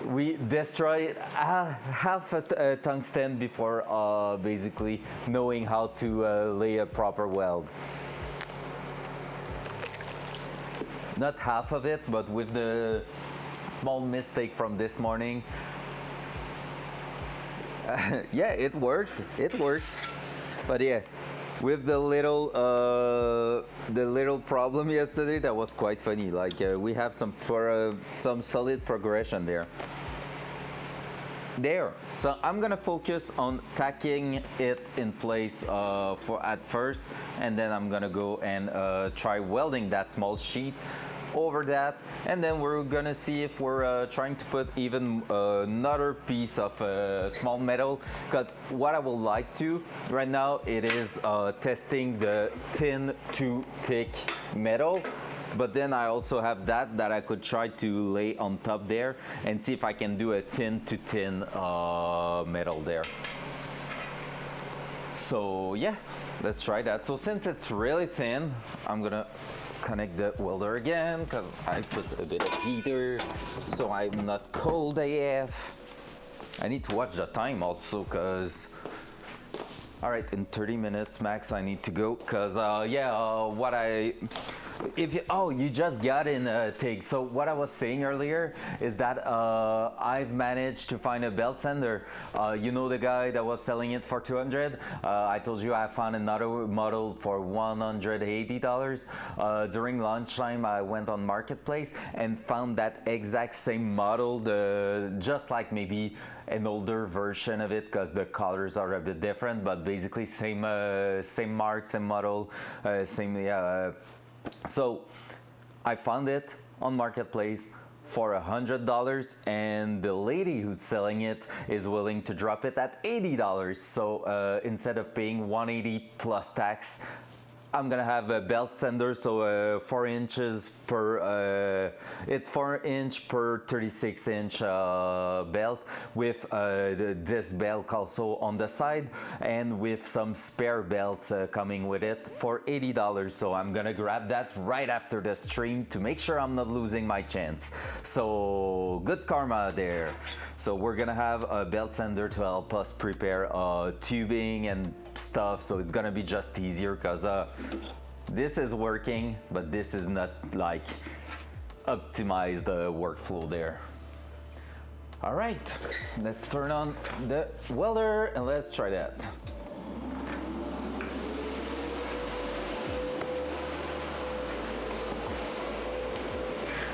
We destroyed half a tungsten before basically knowing how to lay a proper weld. Not half of it, but with the small mistake from this morning. Yeah, it worked. It worked. But yeah, with the little problem yesterday, that was quite funny. Like we have some solid progression there. So I'm gonna focus on tacking it in place at first, and then I'm gonna go and try welding that small sheet over that, and then we're gonna see if we're trying to put even another piece of small metal, because what I would like to right now it is testing the thin to thick metal. But then I also have that I could try to lay on top there and see if I can do a thin to thin metal there. So yeah, let's try that. So since it's really thin, I'm gonna connect the welder again because I put a bit of heater so I'm not cold AF. I need to watch the time also because all right, in 30 minutes max I need to go because what I if you, oh, you just got in TIG. So what I was saying earlier is that I've managed to find a belt sander. You know the guy that was selling it for $200? I told you I found another model for $180. During lunchtime, I went on Marketplace and found that exact same model, just like maybe an older version of it because the colors are a bit different, but basically same mark, same model, same so I found it on Marketplace for $100 and the lady who's selling it is willing to drop it at $80. So instead of paying $180 plus tax, I'm gonna have a belt sander, so 4 inches per, it's 4 inch per 36 inch belt with this belt also on the side and with some spare belts coming with it for $80. So I'm gonna grab that right after the stream to make sure I'm not losing my chance. So good karma there. So we're gonna have a belt sander to help us prepare tubing and stuff, so it's gonna be just easier because this is working, but this is not like optimized workflow there. All right, let's turn on the welder and let's try that.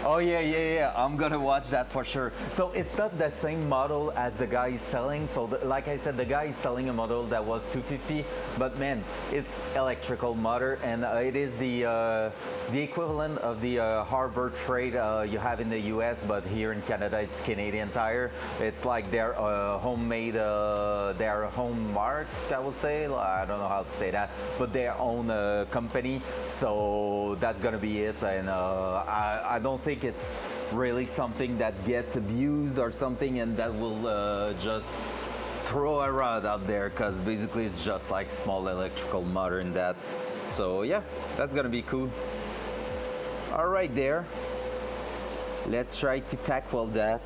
Oh yeah, I'm gonna watch that for sure. So it's not the same model as the guy is selling. So like I said, the guy is selling a model that was $250, but man, it's electrical motor and it is the equivalent of the Harbor Freight you have in the US, but here in Canada it's Canadian Tire. It's like their homemade, their home mark, I would say. I don't know how to say that, but their own company. So that's gonna be it, and I don't think it's really something that gets abused or something and that will just throw a rod out there, because basically it's just like small electrical motor in that. So yeah, that's gonna be cool. All right there, let's try to tackle that.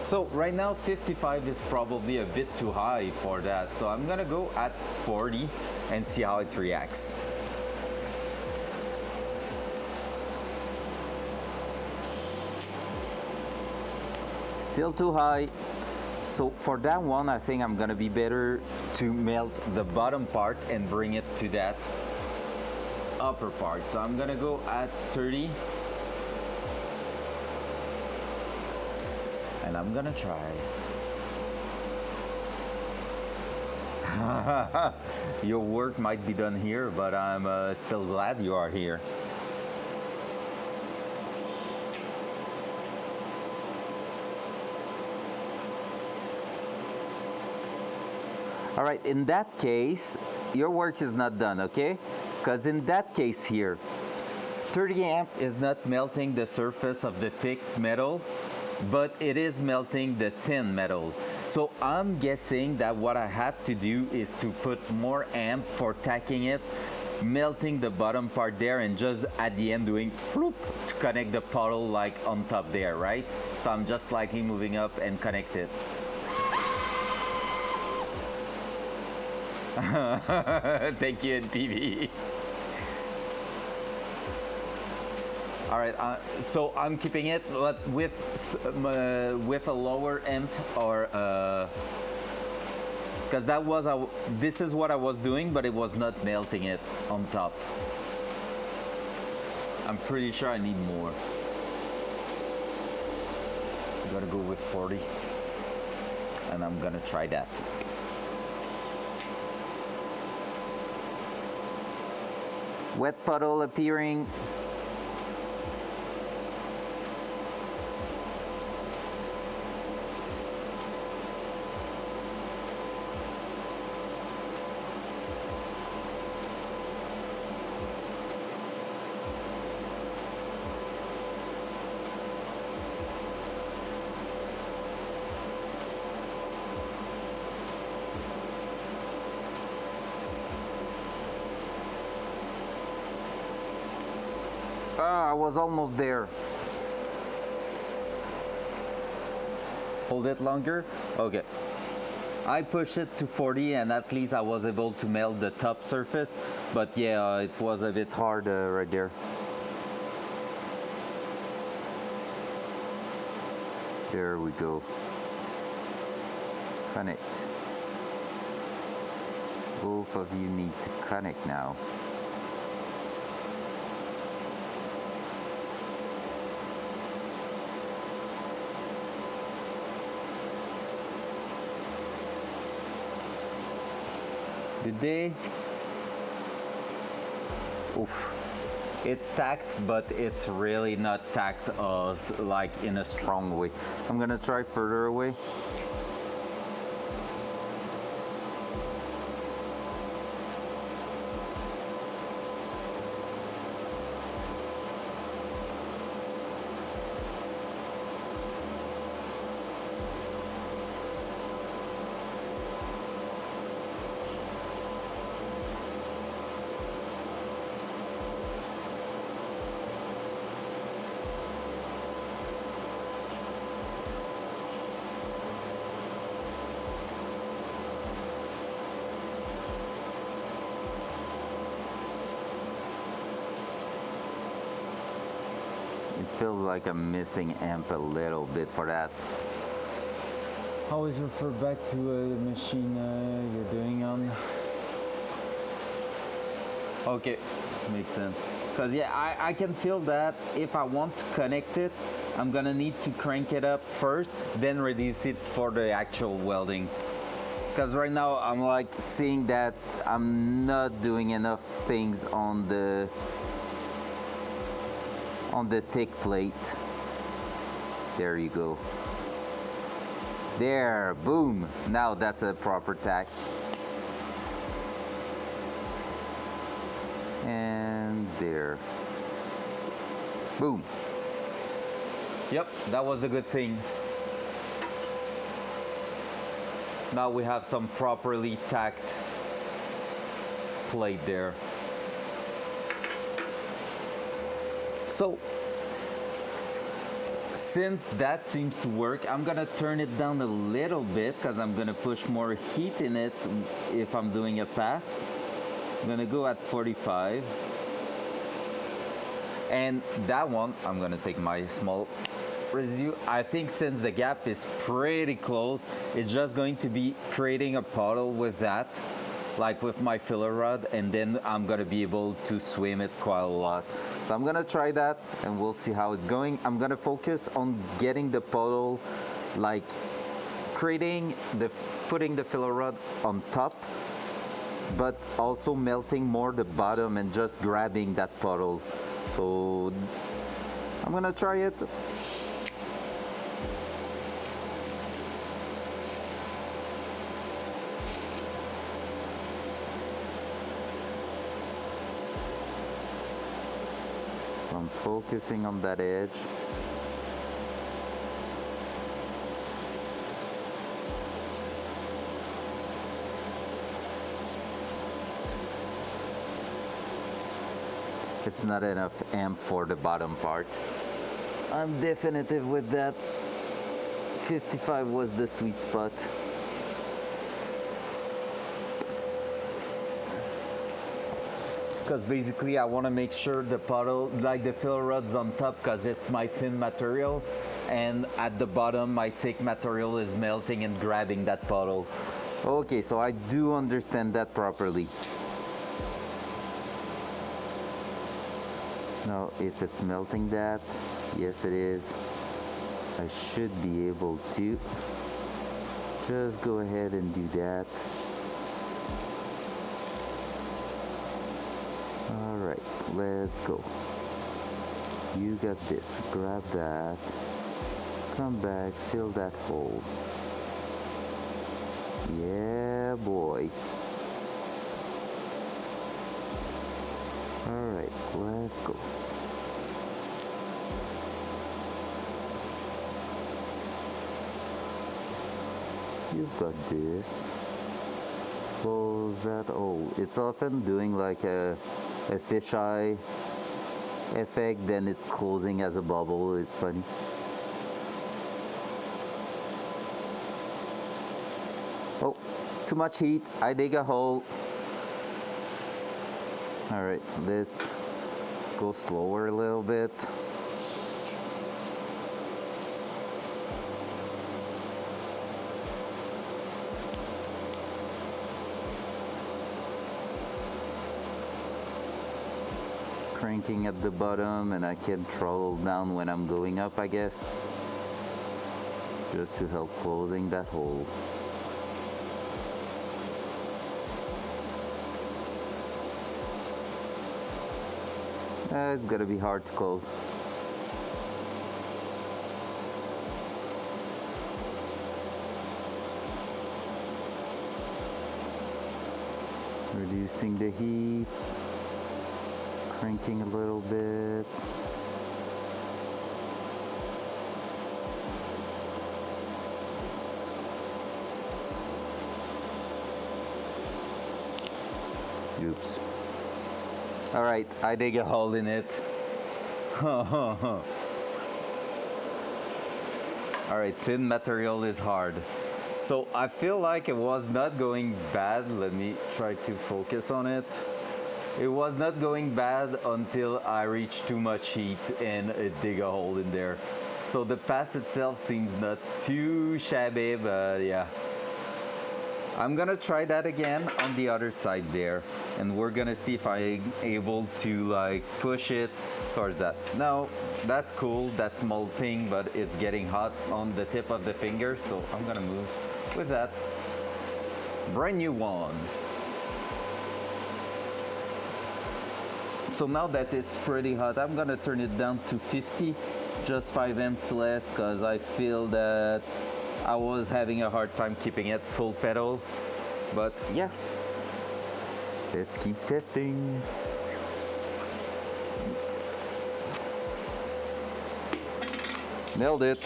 So right now 55 is probably a bit too high for that, so I'm gonna go at 40 and see how it reacts. Still too high. So for that one, I think I'm gonna be better to melt the bottom part and bring it to that upper part. So I'm gonna go at 30. And I'm gonna try. Your work might be done here, but I'm still glad you are here. All right, in that case, your work is not done, okay? Because in that case here, 30 amp is not melting the surface of the thick metal, but it is melting the thin metal. So I'm guessing that what I have to do is to put more amp for tacking it, melting the bottom part there, and just at the end doing floop to connect the puddle like on top there, right? So I'm just slightly moving up and connect it. Thank you, NPV. All right, so I'm keeping it, but with a lower amp, or because that was this is what I was doing, but it was not melting it on top. I'm pretty sure I need more. Gotta go with 40, and I'm gonna try that. Wet puddle appearing. Ah, I was almost there. Hold it longer? Okay. I pushed it to 40 and at least I was able to melt the top surface, but yeah, it was a bit hard right there. There we go. Connect. Both of you need to connect now. Did they? Oof. It's tacked, but it's really not tacked like in a strong way. I'm gonna try further away. It feels like I'm missing amp a little bit for that. Always refer back to the machine you're doing on. Okay, makes sense. Because yeah, I can feel that if I want to connect it, I'm gonna need to crank it up first, then reduce it for the actual welding. Because right now I'm like seeing that I'm not doing enough things on the thick plate. There you go. There, boom. Now that's a proper tack. And there. Boom. Yep, that was the good thing. Now we have some properly tacked plate there. So, since that seems to work, I'm gonna turn it down a little bit because I'm gonna push more heat in it if I'm doing a pass. I'm gonna go at 45. And that one, I'm gonna take my small residue. I think since the gap is pretty close, it's just going to be creating a puddle with that, like with my filler rod, and then I'm gonna be able to swim it quite a lot. So I'm gonna try that and we'll see how it's going. I'm gonna focus on getting the puddle, like putting the filler rod on top, but also melting more the bottom and just grabbing that puddle. So I'm gonna try it. So I'm focusing on that edge. It's not enough amp for the bottom part. I'm definitive with that. 55 was the sweet spot. Because basically I want to make sure the puddle, like the filler rod's on top because it's my thin material, and at the bottom my thick material is melting and grabbing that puddle. Okay, so I do understand that properly. Now if it's melting that, yes it is, I should be able to just go ahead and do that. Alright, let's go. You got this, grab that, come back, fill that hole. Yeah boy. Alright, let's go. You've got this. Close that. Oh, it's often doing like a fisheye effect, then it's closing as a bubble. It's funny. Oh, too much heat. I dig a hole. All right, let's go slower a little bit. Cranking at the bottom, and I can throttle down when I'm going up, I guess, just to help closing that hole. It's gonna be hard to close. Reducing the heat, cranking a little bit. Oops. All right, I dig a hole in it. All right, thin material is hard. So I feel like it was not going bad. Let me try to focus on it. It was not going bad until I reached too much heat and it dig a hole in there. So the pass itself seems not too shabby, but yeah. I'm gonna try that again on the other side there, and we're gonna see if I'm able to like push it towards that. Now that's cool, that's molting, but it's getting hot on the tip of the finger, so I'm gonna move with that. Brand new one. So now that it's pretty hot, I'm gonna turn it down to 50, just 5 amps less, because I feel that I was having a hard time keeping it full pedal. But yeah, let's keep testing. Nailed it.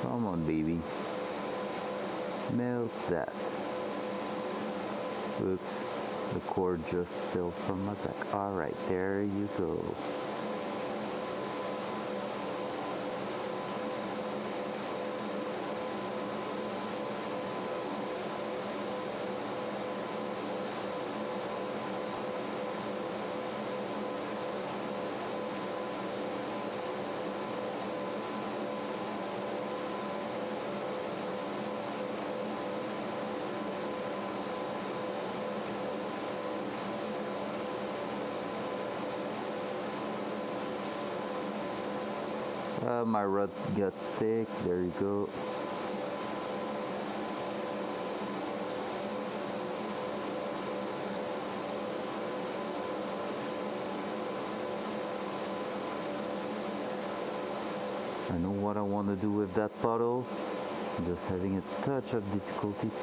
Come on, baby. Melt that. Oops, the cord just fell from my back. All right, there you go. My rod got stick. There you go. I know what I want to do with that bottle. I'm just having a touch of difficulty to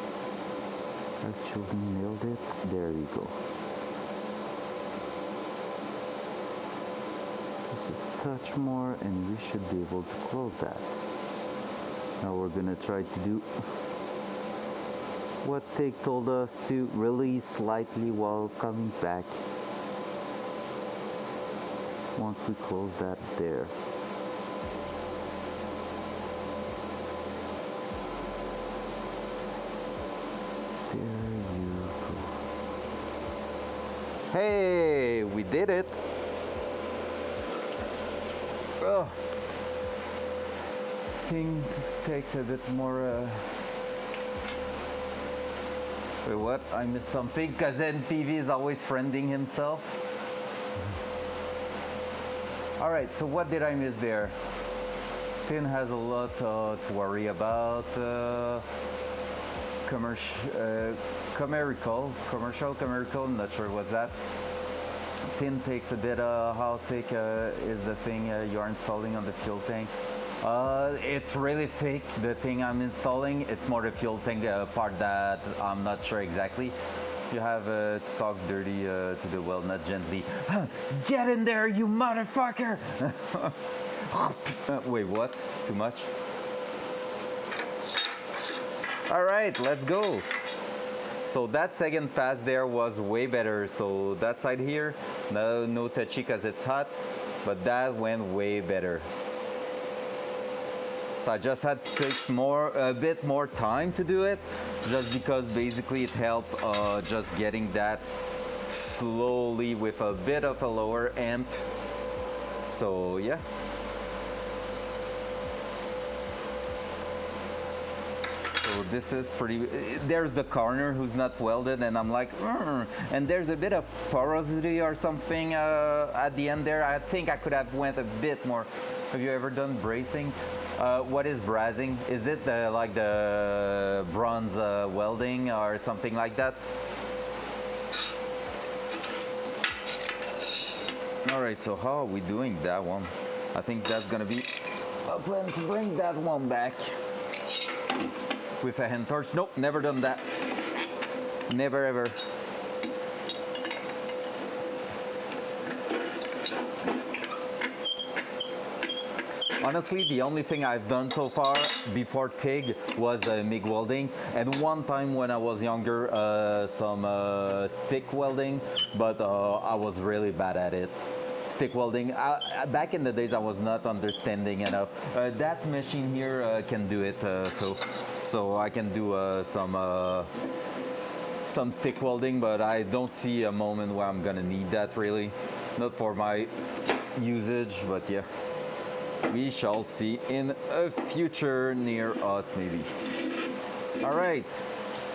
actually nailed it. There you go. Just a touch more and we should be able to close that. Now we're gonna try to do what Tig told us to, release slightly while coming back once we close that there. There you go. Hey, we did it. Oh, thing takes a bit more. Wait, what? I missed something because NPV is always friending himself. All right, so what did I miss there? Tin has a lot to worry about. Commercial, not sure what's that. Thin takes a bit. How thick is the thing you're installing on the fuel tank? It's really thick, the thing I'm installing. It's more the fuel tank part that I'm not sure exactly. You have to talk dirty to the weld, not gently. Get in there, you motherfucker! Wait, what? Too much? All right, let's go. So that second pass there was way better. So that side here, no touchy because it's hot, but that went way better. So I just had to take a bit more time to do it, just because basically it helped just getting that slowly with a bit of a lower amp. So yeah. So this is pretty, there's the corner who's not welded and I'm like, and there's a bit of porosity or something at the end there. I think I could have went a bit more. Have you ever done bracing? What is brazing? Is it like the bronze welding or something like that? All right, so how are we doing that one? I think that's gonna be a plan to bring that one back. With a hand torch? Nope, never done that. Never ever. Honestly, the only thing I've done so far before TIG was MIG welding, and one time when I was younger, some stick welding, but I was really bad at it. Stick welding, back in the days I was not understanding enough. That machine here can do it, so I can do some stick welding, but I don't see a moment where I'm gonna need that really. Not for my usage, but yeah. We shall see in a future near us maybe. All right,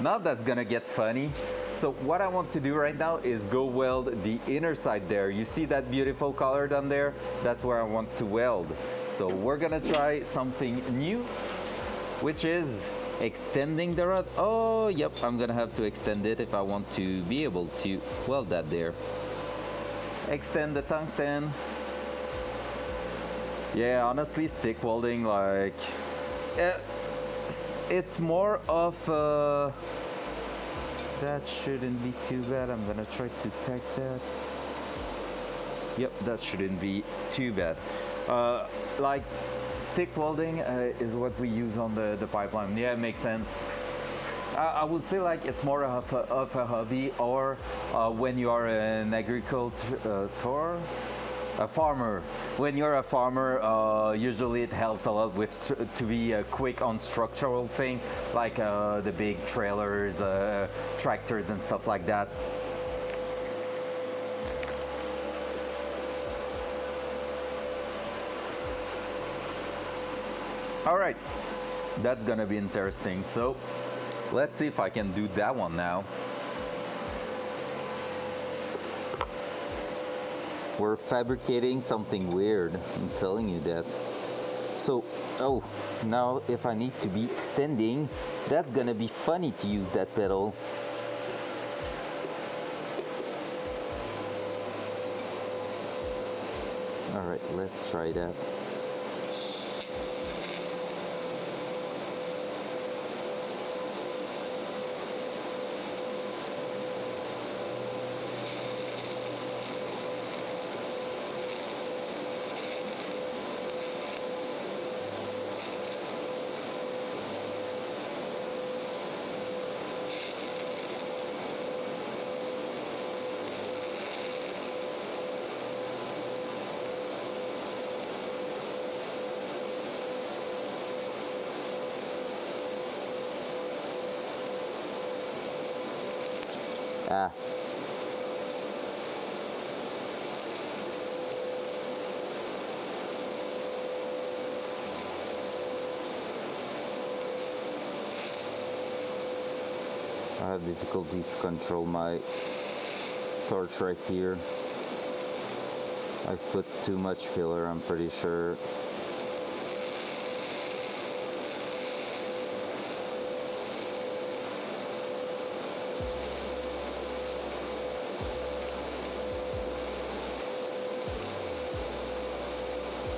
now that's gonna get funny. So what I want to do right now is go weld the inner side there. You see that beautiful color down there? That's where I want to weld. So we're gonna try something new, which is extending the rod. Oh, yep, I'm gonna have to extend it if I want to be able to weld that there. Extend the tungsten. Yeah, honestly, stick welding, like, it's more of that shouldn't be too bad. I'm gonna try to tack that. Yep, that shouldn't be too bad. Like, stick welding is what we use on the pipeline. Yeah, it makes sense. I would say like it's more of a hobby, or when you are an agricultor, a farmer. When you're a farmer, usually it helps a lot with to be quick on structural thing, like the big trailers, tractors and stuff like that. All right, that's gonna be interesting. So let's see if I can do that one now. We're fabricating something weird, I'm telling you that. So, oh, now if I need to be extending, that's gonna be funny to use that pedal. All right, let's try that. Ah. I have difficulties to control my torch right here. I've put too much filler, I'm pretty sure.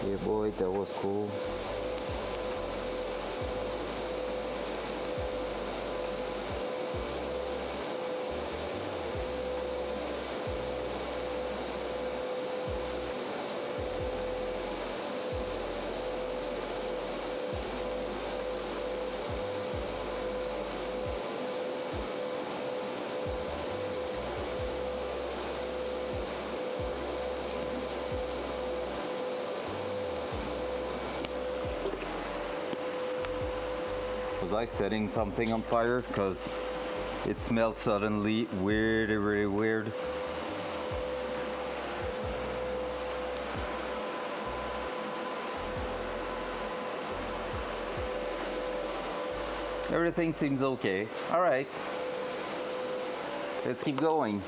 Yeah, boy, that was cool. Was I setting something on fire? Because it smelled suddenly weird, really weird. Everything seems okay. All right. Let's keep going.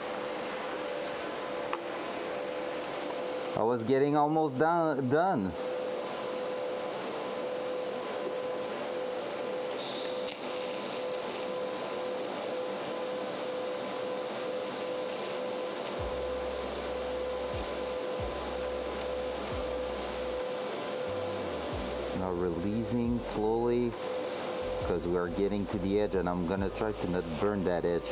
I was getting almost done. Now releasing slowly because we are getting to the edge and I'm gonna try to not burn that edge.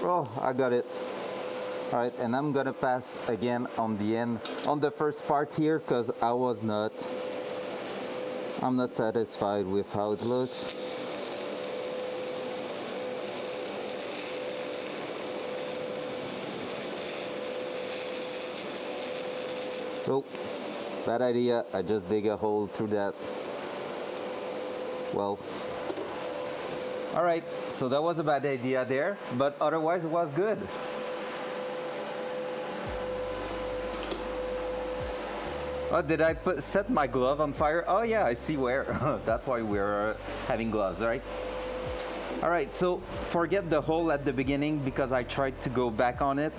Oh, I got it. All right, and I'm gonna pass again on the end, on the first part here, because I'm not satisfied with how it looks. Oh, bad idea. I just dig a hole through that. Well, all right, so that was a bad idea there, but otherwise it was good. Oh, did I set my glove on fire? Oh yeah, I see where. That's why we're having gloves, right? All right, so forget the hole at the beginning because I tried to go back on it.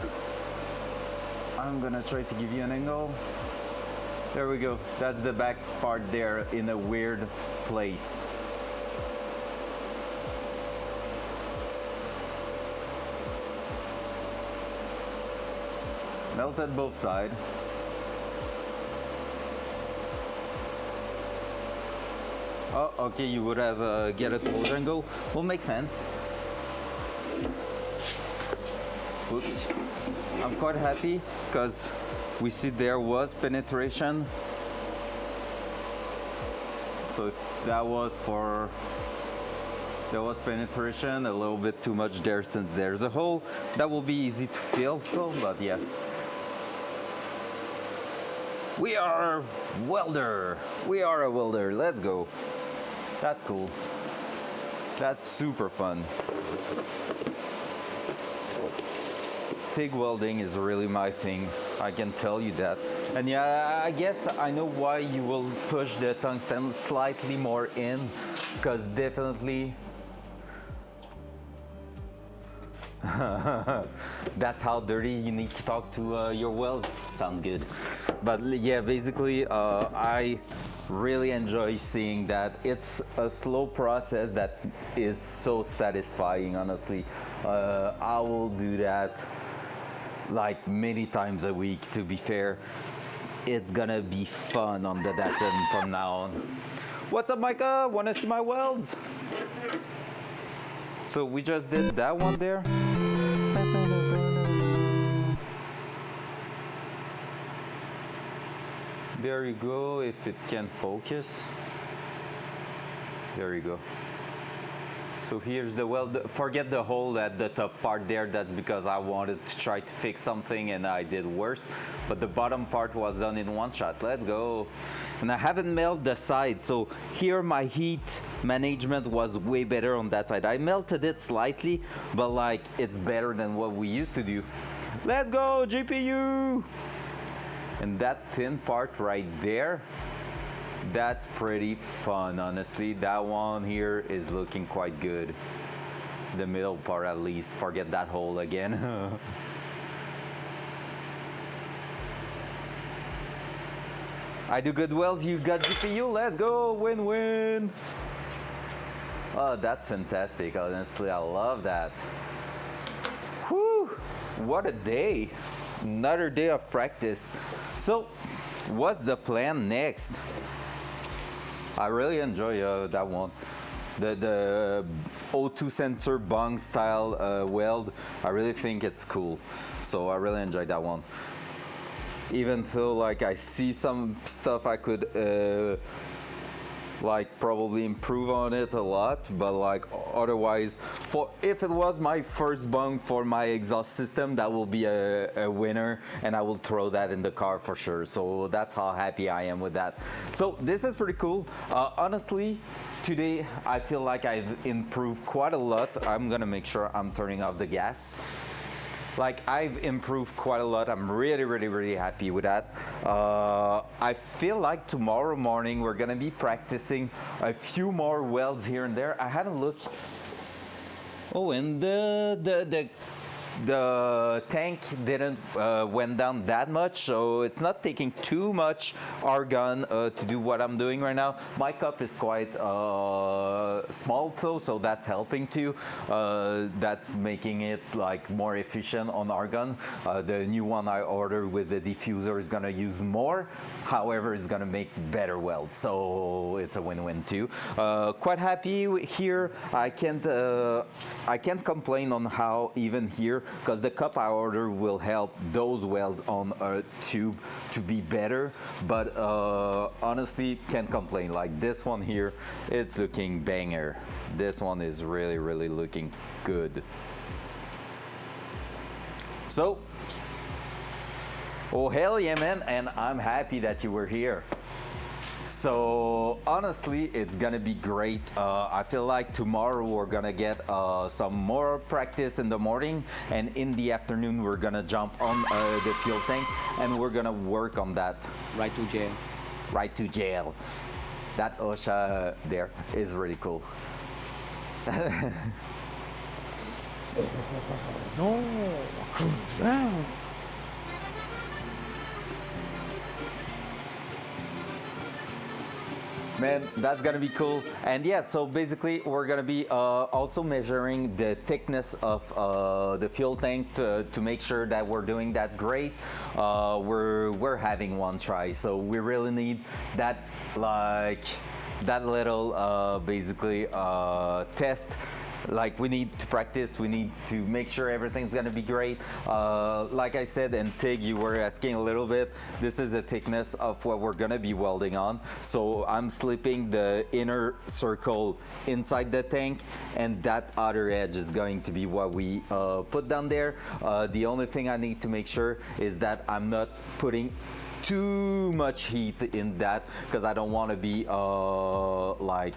I'm gonna try to give you an angle. There we go. That's the back part there in a weird place. Melted both sides. Oh, okay, you would have get a closer angle. Will make sense. Oops. I'm quite happy because we see there was penetration. So if that was there was penetration, a little bit too much there since there's a hole. That will be easy to fill, but yeah. We are welder. We are a welder. Let's go. That's cool. That's super fun. TIG welding is really my thing. I can tell you that. And yeah, I guess I know why you will push the tungsten slightly more in, because definitely that's how dirty you need to talk to your weld. Sounds good. But yeah, basically I really enjoy seeing that. It's a slow process that is so satisfying, honestly. I will do that like many times a week, to be fair. It's gonna be fun on the Datsun from now on. What's up, Micah? Wanna see my welds? So we just did that one there. There you go, if it can focus. There you go. So here's the weld. Forget the hole at the top part there. That's because I wanted to try to fix something and I did worse. But the bottom part was done in one shot. Let's go. And I haven't melted the side. So here my heat management was way better on that side. I melted it slightly, but like it's better than what we used to do. Let's go, GPU. And that thin part right there, that's pretty fun, honestly. That one here is looking quite good. The middle part at least. Forget that hole again. I do good welds, you got GPU, let's go, win-win. Oh, that's fantastic, honestly, I love that. Whew, what a day. Another day of practice. So, what's the plan next? I really enjoy that one. The O2 sensor bung style weld, I really think it's cool. So I really enjoyed that one. Even though like I see some stuff I could like probably improve on it a lot, but like otherwise, for if it was my first bung for my exhaust system, that will be a winner, and I will throw that in the car for sure. So that's how happy I am with that. So this is pretty cool. Honestly, today I feel like I've improved quite a lot. I'm gonna make sure I'm turning off the gas. Like I've improved quite a lot. I'm really happy with that. I feel like tomorrow morning we're gonna be practicing a few more welds here and there. I had a look. Oh, and the tank didn't went down that much, so it's not taking too much argon to do what I'm doing right now. My cup is quite small though, so that's helping too. That's making it like more efficient on argon. The new one I ordered with the diffuser is gonna use more, however it's gonna make better welds, so it's a win-win too. Quite happy here. I can't complain on how even here, because the cup I ordered will help those welds on a tube to be better, but honestly can't complain. Like this one here, it's looking banger. This one is really looking good. So, oh hell yeah man, and I'm happy that you were here. So honestly, it's gonna be great. I feel like tomorrow we're gonna get some more practice in the morning, and in the afternoon we're gonna jump on the fuel tank and we're gonna work on that. Right to jail. Right to jail. That OSHA there is really cool. No, cruise down. Man, that's gonna be cool. And yeah, so basically we're gonna be also measuring the thickness of the fuel tank to make sure that we're doing that great. We're having one try, so we really need that, like that little basically test. Like we need to practice, we need to make sure everything's gonna be great. Like I said, and Tig, you were asking a little bit, this is the thickness of what we're gonna be welding on. So I'm slipping the inner circle inside the tank, and that outer edge is going to be what we put down there. The only thing I need to make sure is that I'm not putting too much heat in that, because I don't want to be like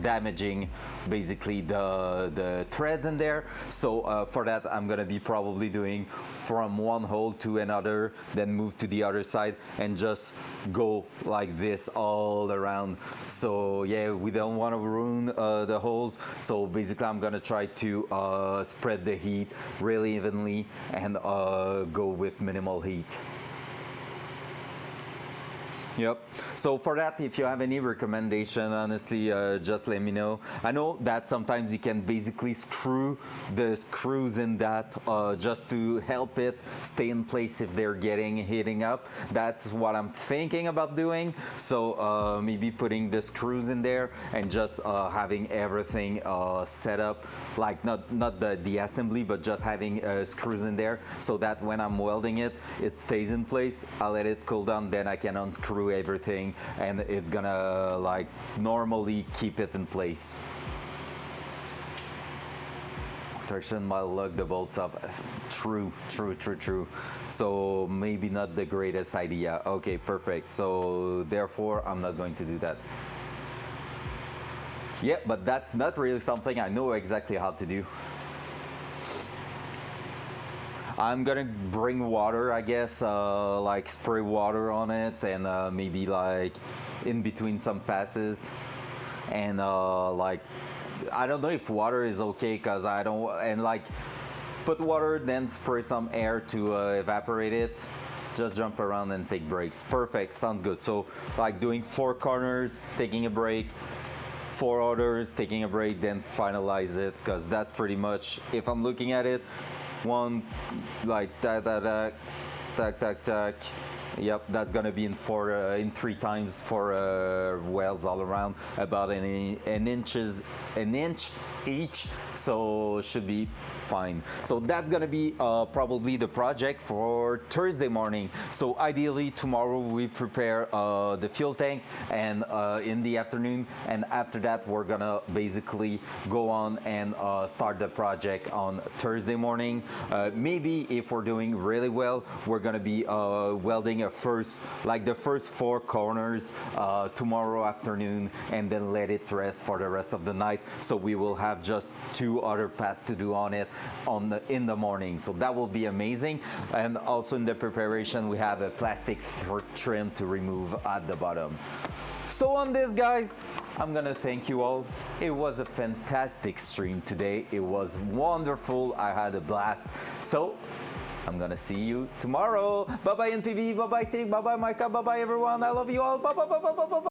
damaging basically the threads in there. So for that I'm gonna be probably doing from one hole to another, then move to the other side and just go like this all around. So yeah, we don't want to ruin the holes, so basically I'm gonna try to spread the heat really evenly and go with minimal heat. Yep. So for that, if you have any recommendation, honestly, just let me know. I know that sometimes you can basically screw the screws in that just to help it stay in place if they're heating up. That's what I'm thinking about doing. So maybe putting the screws in there and just having everything set up, like not the assembly, but just having screws in there, so that when I'm welding it, it stays in place. I'll let it cool down, then I can unscrew everything and it's gonna like normally keep it in place. Protection might lug the bolts up. True. So maybe not the greatest idea. Okay, perfect. So therefore I'm not going to do that. Yeah, but that's not really something I know exactly how to do. I'm gonna bring water, I guess, like spray water on it, and maybe like in between some passes, and like I don't know if water is okay, because I don't, and like put water then spray some air to evaporate it, just jump around and take breaks. Perfect, sounds good. So like doing 4 corners, taking a break, 4 others, taking a break, then finalize it, because that's pretty much, if I'm looking at it, one like that, tack. Yep, that's gonna be in 3 times 4 welds all around, about an inch each, so should be fine. So that's gonna be probably the project for Thursday morning. So ideally tomorrow we prepare the fuel tank, and in the afternoon, and after that we're gonna basically go on and start the project on Thursday morning. Maybe if we're doing really well, we're gonna be welding the first 4 corners tomorrow afternoon, and then let it rest for the rest of the night, so we will have just 2 other passes to do on it in the morning. So that will be amazing. And also in the preparation we have a plastic trim to remove at the bottom. So on this, guys, I'm gonna thank you all. It was a fantastic stream today. It was wonderful. I had a blast. So I'm gonna see you tomorrow. Bye bye NPV, bye bye Tig, bye bye Micah, bye bye everyone. I love you all. Bye bye bye bye bye bye.